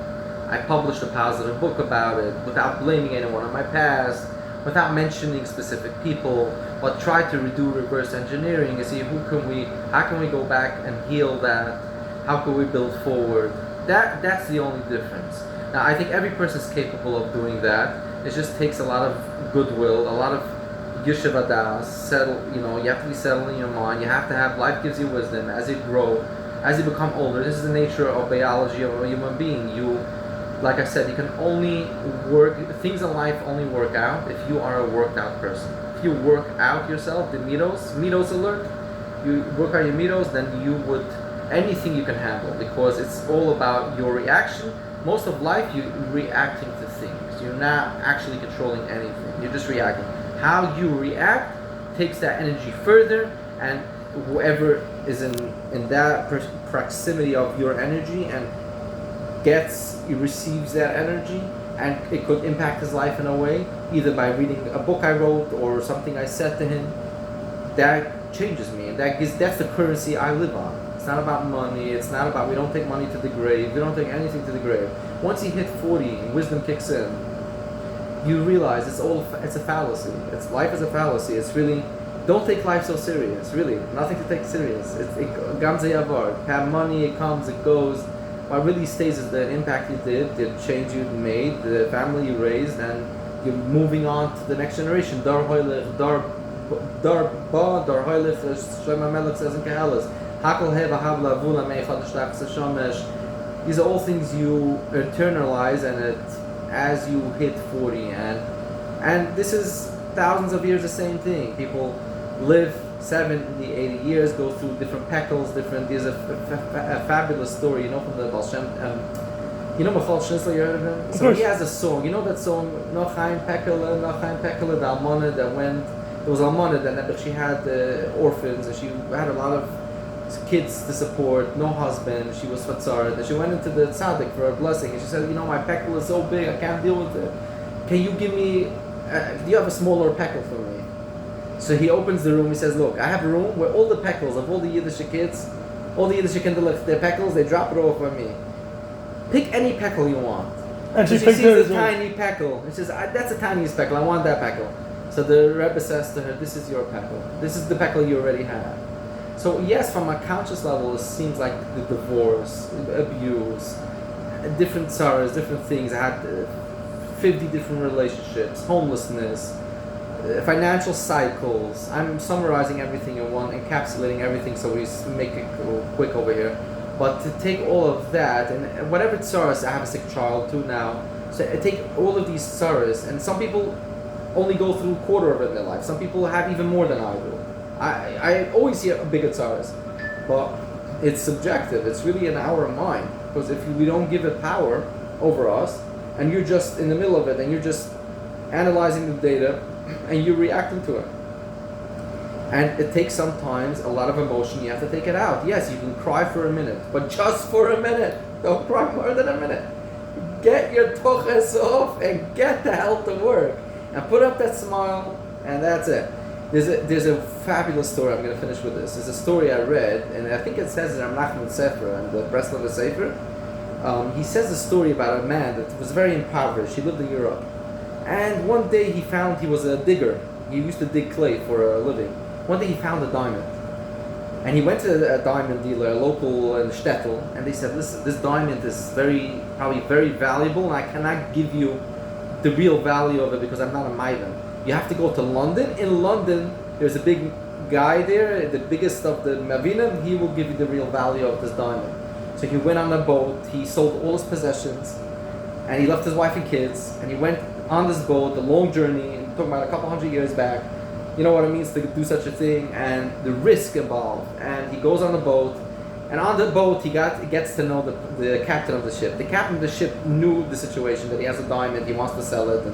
I published a positive book about it without blaming anyone in my past, without mentioning specific people, but tried to do reverse engineering and see how can we go back and heal that, how can we build forward. That's the only difference. Now I think every person is capable of doing that. It just takes a lot of goodwill, a lot of Yeshiv Adas, you have to be settled in your mind. You have to have, life gives you wisdom as you grow, as you become older. This is the nature of biology of a human being. Like I said, you can only things in life only work out if you are a worked out person. If you work out yourself, the midos alert, you work out your midos, then anything you can handle, because it's all about your reaction. Most of life, you're reacting to things. You're not actually controlling anything. You're just reacting. How you react takes that energy further, and whoever is in that proximity of your energy and receives that energy, and it could impact his life in a way, either by reading a book I wrote or something I said to him, that changes me, and that's the currency I live on. It's not about money. It's not about, we don't take money to the grave. We don't take anything to the grave. Once you hit 40 and wisdom kicks in, you realize it's a fallacy. Life is a fallacy. It's really, don't take life so serious. Really, nothing to take serious. It's gamze yavar. Have money, it comes, it goes. What really stays is the impact you did, the change you made, the family you raised, and you're moving on to the next generation. Dar hoilech, dar hoilech. Shlomo Melech says in Kehelis, Hakol heva havla vula meichad shtach seshomesh. These are all things you internalize, and as you hit 40, and this is thousands of years the same thing. People live 70, 80 years, go through different peckles, there's a fabulous story, from the Baal Shem, Michal Schnitzler, you heard of him? So he has a song, that song, Nochaim Pekele, the Almana that went, it was Almana that she had orphans, and she had a lot of kids to support, no husband, she was fatzaret, and she went into the tzaddik for a blessing, and she said, my pekel is so big, I can't deal with it. Can you give me, do you have a smaller pekel for me? So he opens the room, he says, look, I have a room where all the pekels of all the Yiddish kids, all the Yiddish kids, their pekels, they drop it off by me. Pick any pekel you want. And she sees a tiny pekel, and she says, that's the tiniest pekel, I want that pekel. So the Rebbe says to her, this is your pekel. This is the pekel you already have. So yes, from a conscious level, it seems like the divorce, abuse, different sorrows, different things. I had 50 different relationships, homelessness, financial cycles. I'm summarizing everything in one, encapsulating everything, so we make it quick over here. But to take all of that, and whatever tsaras, I have a sick child too now, so I take all of these tsaras, and some people only go through a quarter of it in their life. Some people have even more than I do. I always hear bigger tsaras, but it's subjective. It's really in our mind, because if we don't give it power over us, and you're just in the middle of it, and you're just analyzing the data, and you're reacting to it, and it takes sometimes a lot of emotion. You have to take it out. Yes, you can cry for a minute, but just for a minute. Don't cry more than a minute. Get your toches off and get the hell to work, and put up that smile, and that's it. There's a fabulous story. I'm going to finish with this. There's a story I read, and I think it says in Nachman Sefer and the Breslov Sefer, he says a story about a man that was very impoverished. He lived in Europe. And one day he was a digger. He used to dig clay for a living. One day he found a diamond. And he went to a diamond dealer, a local in Shtetl, and they said, listen, this diamond is probably very valuable, and I cannot give you the real value of it because I'm not a Maivan. You have to go to London. In London, there's a big guy there, the biggest of the Mavinim. He will give you the real value of this diamond. So he went on a boat, he sold all his possessions, and he left his wife and kids, and he went on this boat, a long journey, and talking about a couple hundred years back. You know what it means to do such a thing, and the risk involved. And he goes on the boat, and on the boat he gets to know the captain of the ship. The captain of the ship knew the situation, that he has a diamond, he wants to sell it,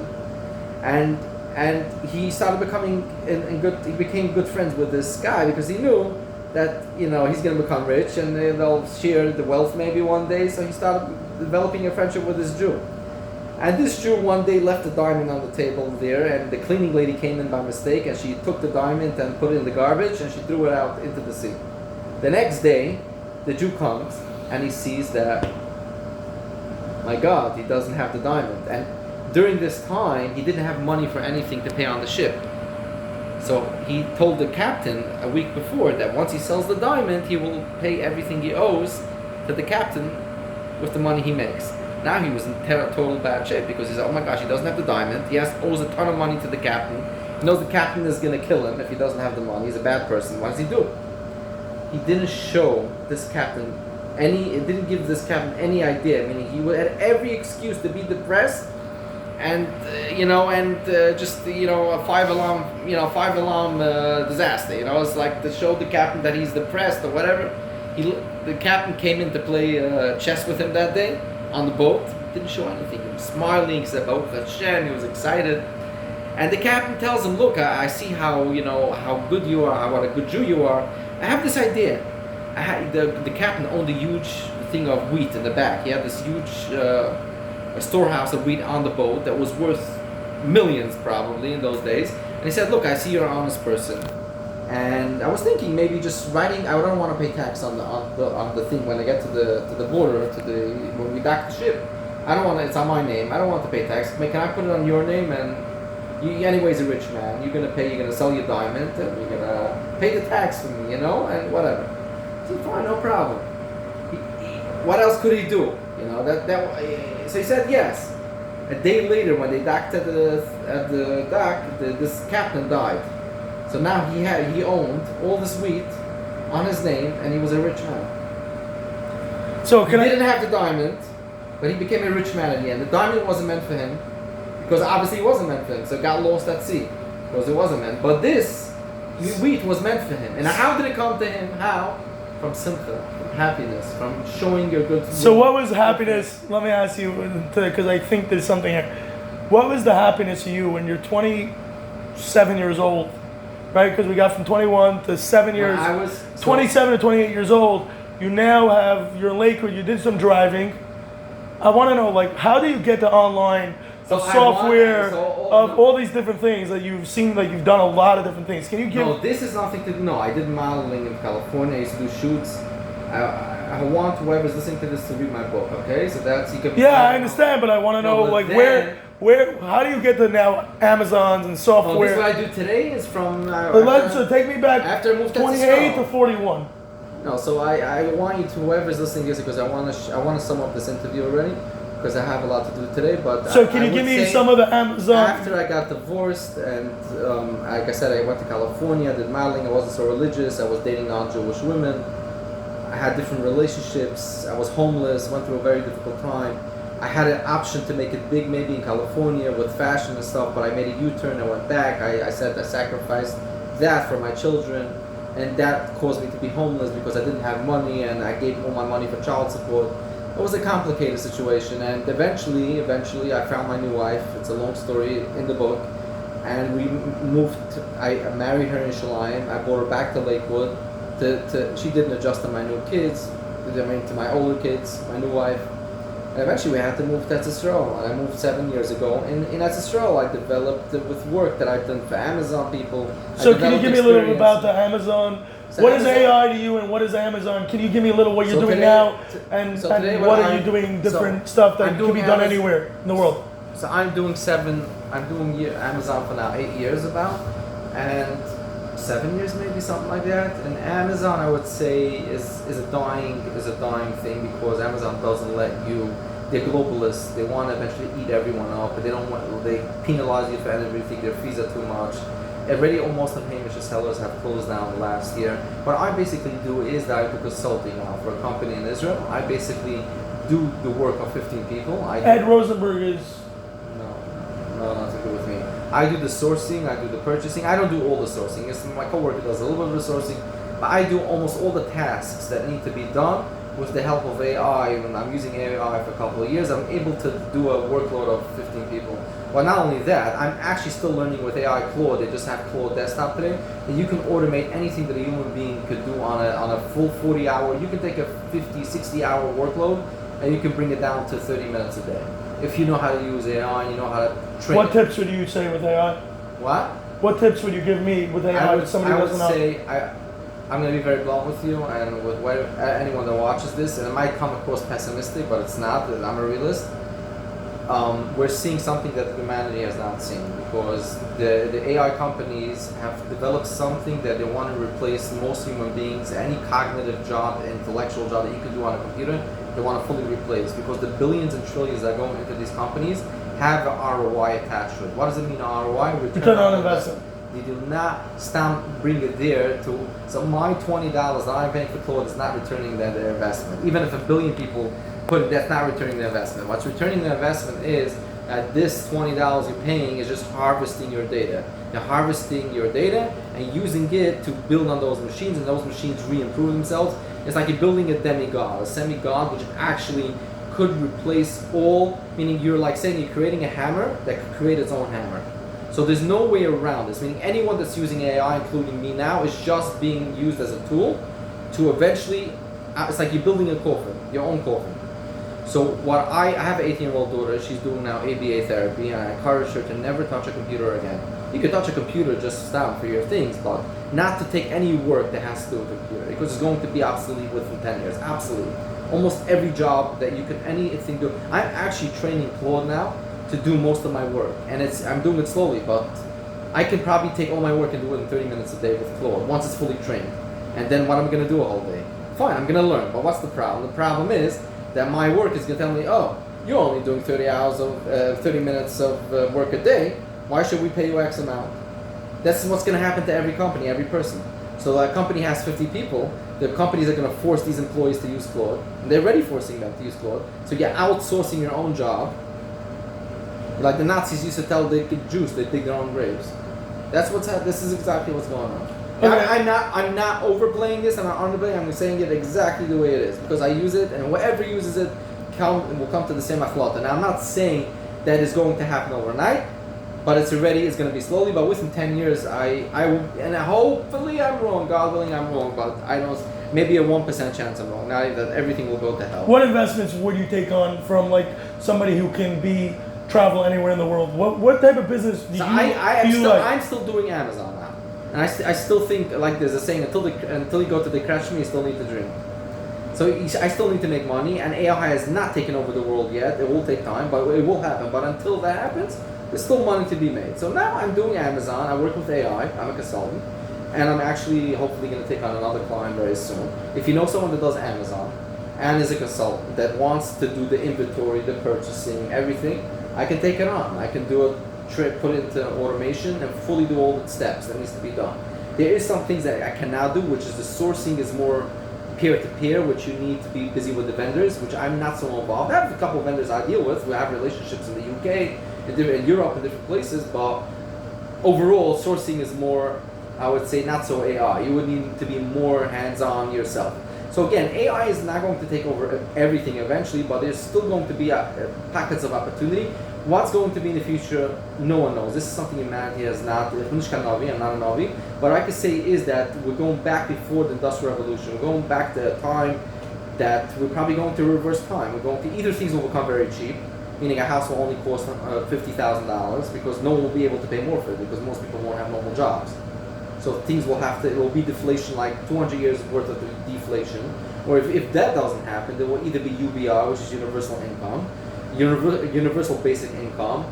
and he started he became good friends with this guy because he knew that he's going to become rich and they'll share the wealth maybe one day. So he started developing a friendship with this Jew. And this Jew one day left the diamond on the table there, and the cleaning lady came in by mistake, and she took the diamond and put it in the garbage, and she threw it out into the sea. The next day, the Jew comes, and he sees that, my God, he doesn't have the diamond. And during this time, he didn't have money for anything to pay on the ship. So he told the captain a week before that once he sells the diamond, he will pay everything he owes to the captain with the money he makes. Now he was in total bad shape because he said, oh my gosh, he doesn't have the diamond. He owes a ton of money to the captain. He knows the captain is going to kill him if he doesn't have the money. He's a bad person. What does he do? He didn't show this captain it didn't give this captain any idea. Meaning he had every excuse to be depressed and, just a five alarm disaster. It's like to show the captain that he's depressed or whatever. The captain came in to play chess with him that day on the boat. Didn't show anything. He was smiling. He said, "Oh, Hashem." He was excited, and the captain tells him, "Look, I see how good you are, what a good Jew you are. I have this idea." The captain owned a huge thing of wheat in the back. He had this huge storehouse of wheat on the boat that was worth millions probably in those days. And he said, "Look, I see you're an honest person." And I was thinking maybe just writing. I don't want to pay tax on the thing when I get to the border when we dock the ship. I don't want to. It's on my name. I don't want to pay tax. Can I put it on your name? And you, anyways, a rich man. You're gonna pay. You're gonna sell your diamond, and you're gonna pay the tax for me. And whatever. I said, fine, no problem. What else could he do? So he said yes. A day later, when they docked at the dock, this captain died. So now he owned all this wheat on his name, and he was a rich man. So he didn't have the diamond, but he became a rich man at the end. The diamond wasn't meant for him, because obviously it wasn't meant for him. So it got lost at sea, because it wasn't meant. But this wheat was meant for him. And how did it come to him? How? From simcha, from happiness, from showing your good. So what was happiness? Let me ask you, because I think there's something here. What was the happiness to you when you're 27 years old? Right, because we got from 21 to 7 years. I was 27 to 28 years old. You now you're in Lakewood. You did some driving. I want to know, how do you get the online software of all these different things that you've seen? You've done a lot of different things. Can you give? No, this is nothing to do. No, I did modeling in California. I used to do shoots. I want whoever's listening to this to read my book. Okay, so that's you can. Yeah, I understand, but I want to know where. How do you get the now Amazons and software? This what I do today is from. So take me back. After I moved to 28 to 41. No, so I want you to whoever's listening to this because I want to sum up this interview already because I have a lot to do today. But so can you give me some of the Amazon? After I got divorced and like I said, I went to California, did modeling. I wasn't so religious. I was dating non-Jewish women. I had different relationships. I was homeless. Went through a very difficult time. I had an option to make it big maybe in California with fashion and stuff, but I made a U-turn. I went back. I said I sacrificed that for my children, and that caused me to be homeless because I didn't have money, and I gave all my money for child support. It was a complicated situation, and eventually I found my new wife. It's a long story in the book, and we moved. I married her in Shalim. I brought her back to Lakewood. She didn't adjust to my new kids, to my older kids, my new wife. And eventually we had to move to Eretz Yisrael. And I moved 7 years ago. In Eretz Yisrael, I developed it with work that I've done for Amazon people. So can you give me a little bit about the Amazon So what is Amazon- AI to you and what is Amazon? Can you give me a little what you're So doing today- now so today and what what are I'm- you doing different so stuff that I'm can doing be done Amazon- anywhere in the world? So I'm doing Amazon for now 8 years about, and 7 years maybe, something like that. And Amazon, I would say, is a dying thing, because Amazon doesn't let you. They're globalists. They want to eventually eat everyone up, but they don't want. They penalize you for everything. Their fees are too much. Already, almost of Hamish sellers have closed down last year. What I basically do is that I do consulting now for a company in Israel. I basically do the work of 15 people. Ed Rosenberg is. No, nothing to do with me. I do the sourcing, I do the purchasing. I don't do all the sourcing. My coworker does a little bit of the sourcing, but I do almost all the tasks that need to be done with the help of AI. When I'm using AI for a couple of years, I'm able to do a workload of 15 people. Well, not only that, I'm actually still learning with AI Claude. They just have Claude Desktop today, and you can automate anything that a human being could do on a full 40-hour. You can take a 50, 60-hour workload, and you can bring it down to 30 minutes a day. If you know how to use AI and you know how to train. What tips would you say with AI? What? What tips would you give me with AI if somebody doesn't know? I'm going to be very blunt with you, and with anyone that watches this, and it might come across pessimistic, but it's not. I'm a realist. We're seeing something that humanity has not seen, because the AI companies have developed something that they want to replace most human beings. Any cognitive job, intellectual job that you can do on a computer, they want to fully replace, because the billions and trillions that go into these companies have an ROI attached to it. What does it mean, ROI? Return on investment. They do not bring it there to. So my $20 that I'm paying for Claude is not returning their investment. Even if a billion people put it, that's not returning the investment. What's returning the investment is that this $20 you're paying is just harvesting your data. You're harvesting your data and using it to build on those machines, and those machines re-improve themselves. It's like you're building a demigod, a semi-god, which actually could replace all, meaning you're like saying you're creating a hammer that could create its own hammer. So there's no way around this, meaning anyone that's using AI, including me now, is just being used as a tool to eventually, it's like you're building a coffin, your own coffin. So what I have an 18-year-old daughter, she's doing now ABA therapy, and I encourage her to never touch a computer again. You can touch a computer just for your things, but not to take any work that has to do with a computer, because it's going to be obsolete within 10 years, absolutely. Almost every job that you could, anything do. I'm actually training Claude now to do most of my work, and I'm doing it slowly, but I can probably take all my work and do it in 30 minutes a day with Claude, once it's fully trained. And then what am I going to do a whole day? Fine, I'm going to learn, but what's the problem? The problem is that my work is going to tell me, oh, you're only doing 30 minutes of work a day, why should we pay you X amount? That's what's going to happen to every company, every person. So a company has 50 people, the companies are going to force these employees to use Claude, and they're already forcing them to use Claude, so you're outsourcing your own job. Like the Nazis used to tell the Jews they dig their own graves. That's what's happening. This is exactly what's going on. Okay. I'm not overplaying this. I'm not underplaying. I'm saying it exactly the way it is, because I use it, and whoever uses it will come to the same akhlaq. And I'm not saying that it's going to happen overnight, but it's going to be slowly. But within 10 years, I will, and hopefully I'm wrong. God willing, I'm wrong. But I don't. Maybe a 1% chance I'm wrong. Not that everything will go to hell. What investments would you take on from like somebody who can travel anywhere in the world? What type of business do I'm still doing Amazon now, and I still think, like there's a saying, until you go to the crash me, you still need to dream. So I still need to make money, and AI has not taken over the world yet. It will take time, but it will happen. But until that happens, there's still money to be made. So now I'm doing Amazon. I work with AI. I'm a consultant, and I'm actually hopefully going to take on another client very soon. If you know someone that does Amazon and is a consultant that wants to do the inventory, the purchasing, everything, I can take it on. I can do a trip, put it into automation, and fully do all the steps that needs to be done. There is some things that I cannot do, which is the sourcing is more peer-to-peer, which you need to be busy with the vendors, which I'm not so involved. I have a couple of vendors I deal with. We have relationships in the UK, in Europe, and different places, but overall, sourcing is more, I would say, not so AI. You would need to be more hands-on yourself. So again, AI is not going to take over everything eventually, but there's still going to be pockets of opportunity. What's going to be in the future, no one knows. This is something humanity has not. I'm not a Navi. What I can say is that we're going back before the Industrial Revolution. We're going back to a time that we're probably going to reverse time. We're going to either things will become very cheap, meaning a house will only cost $50,000 because no one will be able to pay more for it because most people won't have normal jobs. So things will it will be deflation, like 200 years worth of deflation. Or if that doesn't happen, there will either be UBI, which is universal income, universal basic income,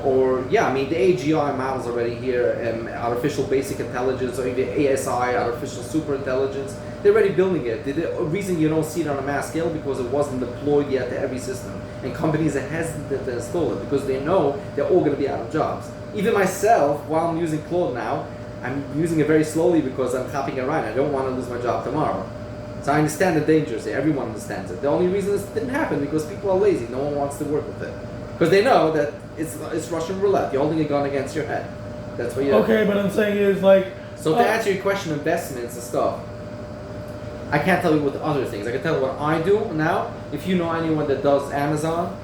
or yeah, I mean the AGI models already here, artificial basic intelligence, or even ASI, artificial super intelligence. They're already building it. The reason you don't see it on a mass scale because it wasn't deployed yet to every system, and companies are hesitant to install it because they know they're all going to be out of jobs. Even myself, while I'm using Claude now, I'm using it very slowly because I'm hopping around. I don't want to lose my job tomorrow. So I understand the dangers there. Everyone understands it. The only reason this didn't happen because people are lazy. No one wants to work with it. Because they know that it's Russian roulette. You're holding a gun against your head. That's what you do. Okay, but I'm saying is like... So to answer your question, investments and stuff, I can't tell you what other things. I can tell you what I do now. If you know anyone that does Amazon,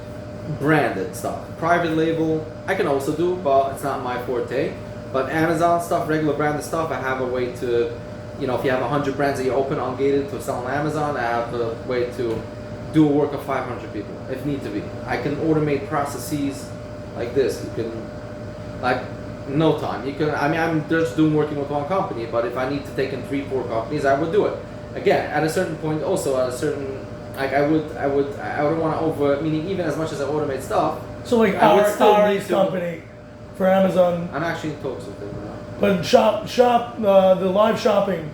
branded stuff. Private label, I can also do, but it's not my forte. But Amazon stuff, regular branded stuff, I have a way to, you know, if you have 100 brands that you open ungated to sell on Amazon, I have a way to do a work of 500 people, if need to be. I can automate processes like this. You can, like, no time. You can, I mean, I'm just working with one company, but if I need to take in 3-4 companies, I would do it. Again, at a certain point, also at a certain, like, I wouldn't want to meaning even as much as I automate stuff. So like our company for Amazon. I'm actually in talks with them now. But the live shopping,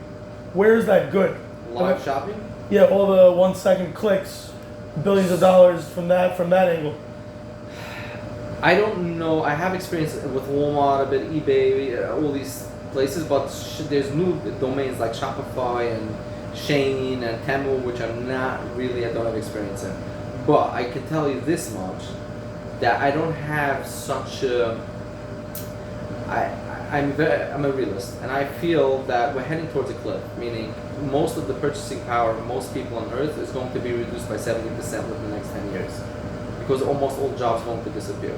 where is that good? Live shopping? Yeah, all the 1 second clicks, billions of dollars from that angle. I don't know. I have experience with Walmart, a bit eBay, all these places, but there's new domains like Shopify and Shein and Temu, which I don't have experience in. But I can tell you this much, that I don't have such a... I'm a realist, and I feel that we're heading towards a cliff, meaning most of the purchasing power of most people on Earth is going to be reduced by 70% within the next 10 years. Because almost all jobs going to disappear.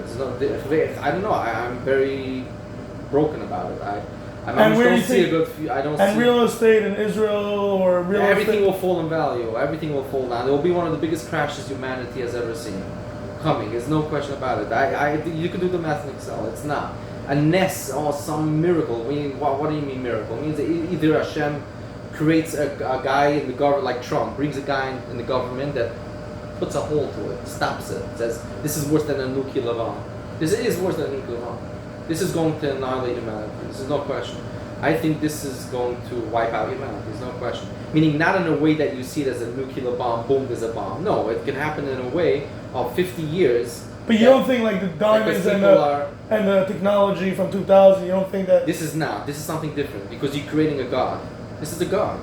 I don't know, I'm very broken about it. I don't see a good few, I don't see... And real estate in Israel or real estate... Everything will fall in value, everything will fall down. It will be one of the biggest crashes humanity has ever seen. Coming, there's no question about it. You could do the math in Excel, it's not. A nest or some miracle. What do you mean miracle? It means that either Hashem creates a guy in the government, like Trump, brings a guy in the government that puts a hole to it, stops it, says, this is worse than a nuclear bomb. This is worse than a nuclear bomb. This is going to annihilate humanity. This is no question. I think this is going to wipe out humanity. There's no question. Meaning not in a way that you see it as a nuclear bomb, boom, there's a bomb. No, it can happen in a way of 50 years. But you don't think like the diamonds and the technology from 2000, you don't think that... This is something different because you're creating a God. This is a God.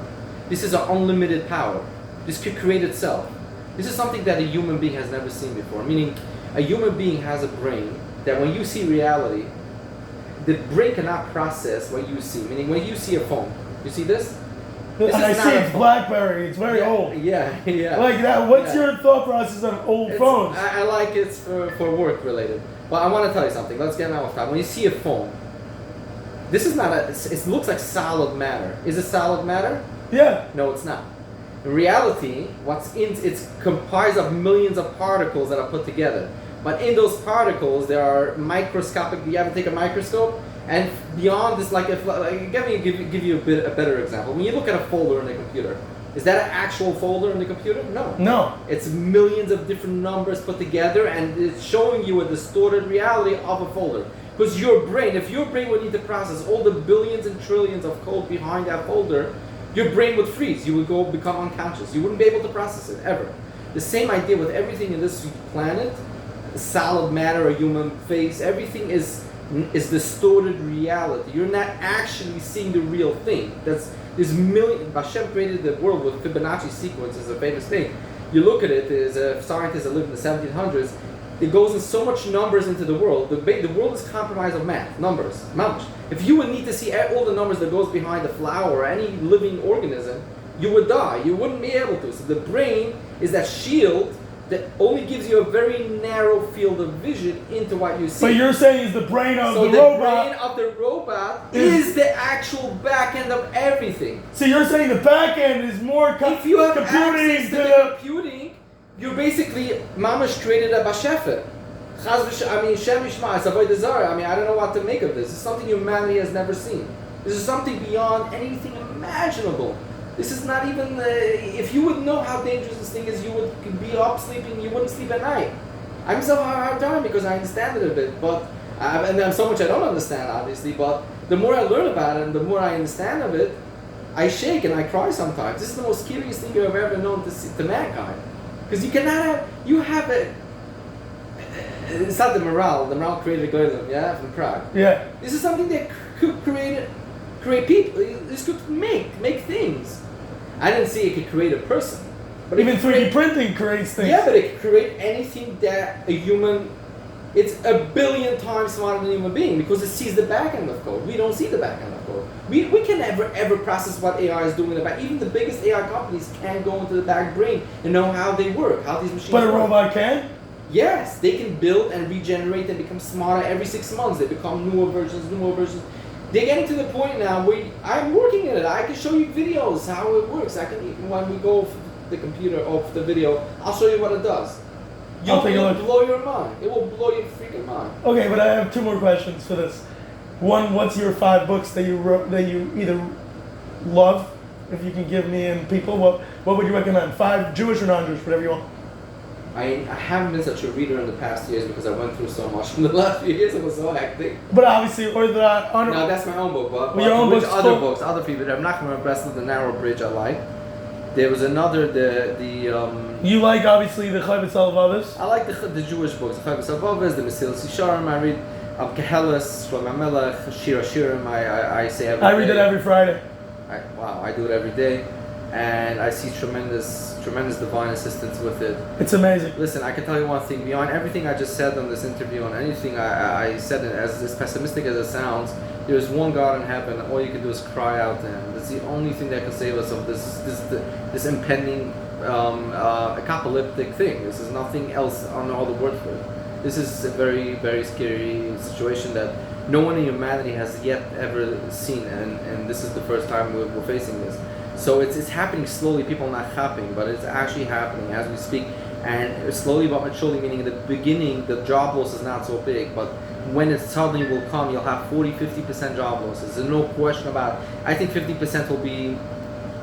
This is an unlimited power. This could create itself. This is something that a human being has never seen before. Meaning a human being has a brain that when you see reality, the brain cannot process what you see. Meaning when you see a phone, you see this? I see it's BlackBerry. It's very old. Yeah. Like that. What's your thought process on old phones? I like it for work related. But I want to tell you something. Let's get off topic. When you see a phone, this is not it looks like solid matter. Is it solid matter? Yeah. No, it's not. In reality, it's comprised of millions of particles that are put together. But in those particles, there are microscopic. You ever take a microscope? And beyond this, let me give you a better example. When you look at a folder in a computer, is that an actual folder in the computer? No. No. It's millions of different numbers put together, and it's showing you a distorted reality of a folder. Because if your brain would need to process all the billions and trillions of code behind that folder, your brain would freeze. You would become unconscious. You wouldn't be able to process it, ever. The same idea with everything in this planet, solid matter, a human face, everything is distorted reality. You're not actually seeing the real thing. Hashem created the world with Fibonacci sequence is a famous thing. You look at it, there's a scientist that lived in the 1700s, it goes in so much numbers into the world. The world is comprised of math, numbers. If you would need to see all the numbers that goes behind a flower or any living organism, you would die. You wouldn't be able to. So the brain is that shield that only gives you a very narrow field of vision into what you see. But you're saying is the brain of the robot... So the brain of the robot is the actual back end of everything. So you're saying the back end is more if you have access to the computing, you basically, Mamash created a bashefer. Shem Yishma, I don't know what to make of this. It's something humanity has never seen. This is something beyond anything imaginable. This is not even, if you would know how dangerous this thing is, you would be up sleeping, you wouldn't sleep at night. I myself have a hard time because I understand it a bit, but, and there's so much I don't understand, obviously, but the more I learn about it and the more I understand of it, I shake and I cry sometimes. This is the most scariest thing you've ever known to mankind. Because you cannot have, you have a, it's not the morale created Goyim, yeah, from Prague. Yeah. This is something that could create people, this could make things. I didn't say it could create a person. But even 3D printing creates things. Yeah, but it could create anything that a human, it's a billion times smarter than a human being because it sees the back end of code. We don't see the back end of code. We can never ever process what AI is doing in the back. Even the biggest AI companies can't go into the back brain and know how they work, how these machines work. But a robot can? Yes, they can build and regenerate and become smarter every 6 months. They become newer versions. They're getting to the point now where I'm working in it. I can show you videos how it works. I can even when we go off the computer, off the video, I'll show you what it does. I'll take a look. It will blow your mind. It will blow your freaking mind. Okay, but I have 2 more questions for this. One, what's your 5 books that you wrote that you either love, if you can give me and people, what would you recommend? 5 Jewish or non-Jewish, whatever you want. I haven't been such a reader in the past years because I went through so much in the last few years. It was so hectic. But obviously, or the no, that's my own book. But your own which books, other books, other people. I'm not going to rest of the Narrow Bridge. I like. There was another You like obviously the Chayvitz Alavavis? I like the Jewish books. The Chayvitz Alavavis, the Mesilas Yesharim. I read Kehelis, Shlomo Melech, Shir Hashirim. I say every day. I read it every Friday. I do it every day, and I see tremendous divine assistance with it. It's amazing. Listen, I can tell you one thing. Beyond everything I just said on this interview, on anything I said, it as pessimistic as it sounds, there's one God in heaven. All you can do is cry out to Him. That's the only thing that can save us of this impending apocalyptic thing. This is nothing else. I don't know all the word for it. This is a very, very scary situation that no one in humanity has yet ever seen, and this is the first time we're facing this. So it's happening slowly. People are not happy, but it's actually happening as we speak. And slowly but surely, meaning in the beginning, the job loss is not so big, but when it suddenly will come, you'll have 40-50% job losses. There's no question about it. I think 50% will be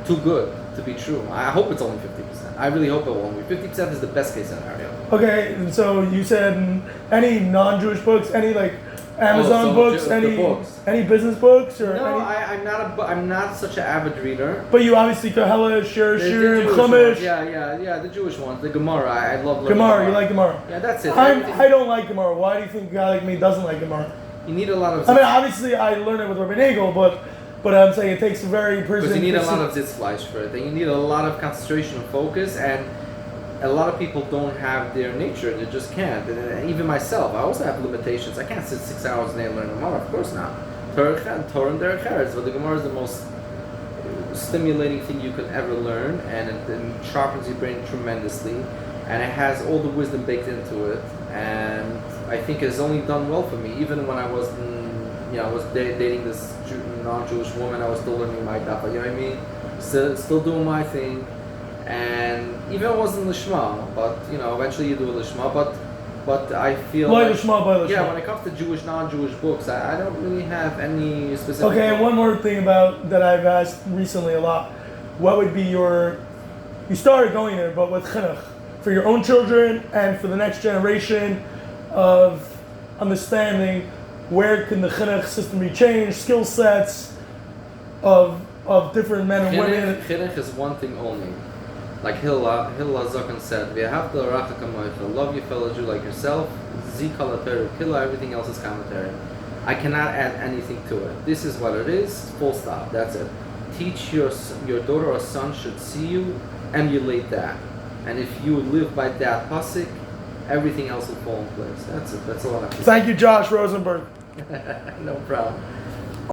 too good to be true. I hope it's only 50%. I really hope it won't be. 50% is the best case scenario. Okay, and so you said any non-Jewish books, any like Amazon books, any business books, or no? any? I'm not such an avid reader. But you obviously Kohelet, Shir, The Chumash. Yeah, the Jewish ones, the Gemara. I love learning Gemara. You like Gemara? Yeah, that's it. I don't like Gemara. Why do you think a guy like me doesn't like Gemara? You need a lot of. I mean, obviously I learned it with Rabbi Nagel, but I'm saying it takes a very person. Because you need a lot of zitzfleisch for it. And you need a lot of concentration and focus, and a lot of people don't have their nature. They just can't. And even myself, I also have limitations. I can't sit 6 hours a day and learn Gemara. Of course not. Torah and Derech Eretz, but the Gemara is the most stimulating thing you could ever learn, and it sharpens your brain tremendously, and it has all the wisdom baked into it. And I think it's only done well for me. Even when I was, I was dating this non-Jewish woman, I was still learning my daf. You know what I mean? Still doing my thing. And even it wasn't lishma, but eventually you do a lishma. But I feel lishma. When it comes to Jewish, non-Jewish books, I don't really have any specific. Okay, and one more thing about that I've asked recently a lot. What would be you started going there, but with chinuch for your own children and for the next generation of understanding, where can the chinuch system be changed, skill sets of different men and women. Chinuch is one thing only. Like Hillel Zakan said, love your fellow Jew like yourself, kill everything else is commentary. I cannot add anything to it. This is what it is, full stop, that's it. Teach your daughter or son should see you, emulate that. And if you live by that pasuk, everything else will fall in place. That's it, that's all I have to say. Thank you, Josh Rosenberg. No problem.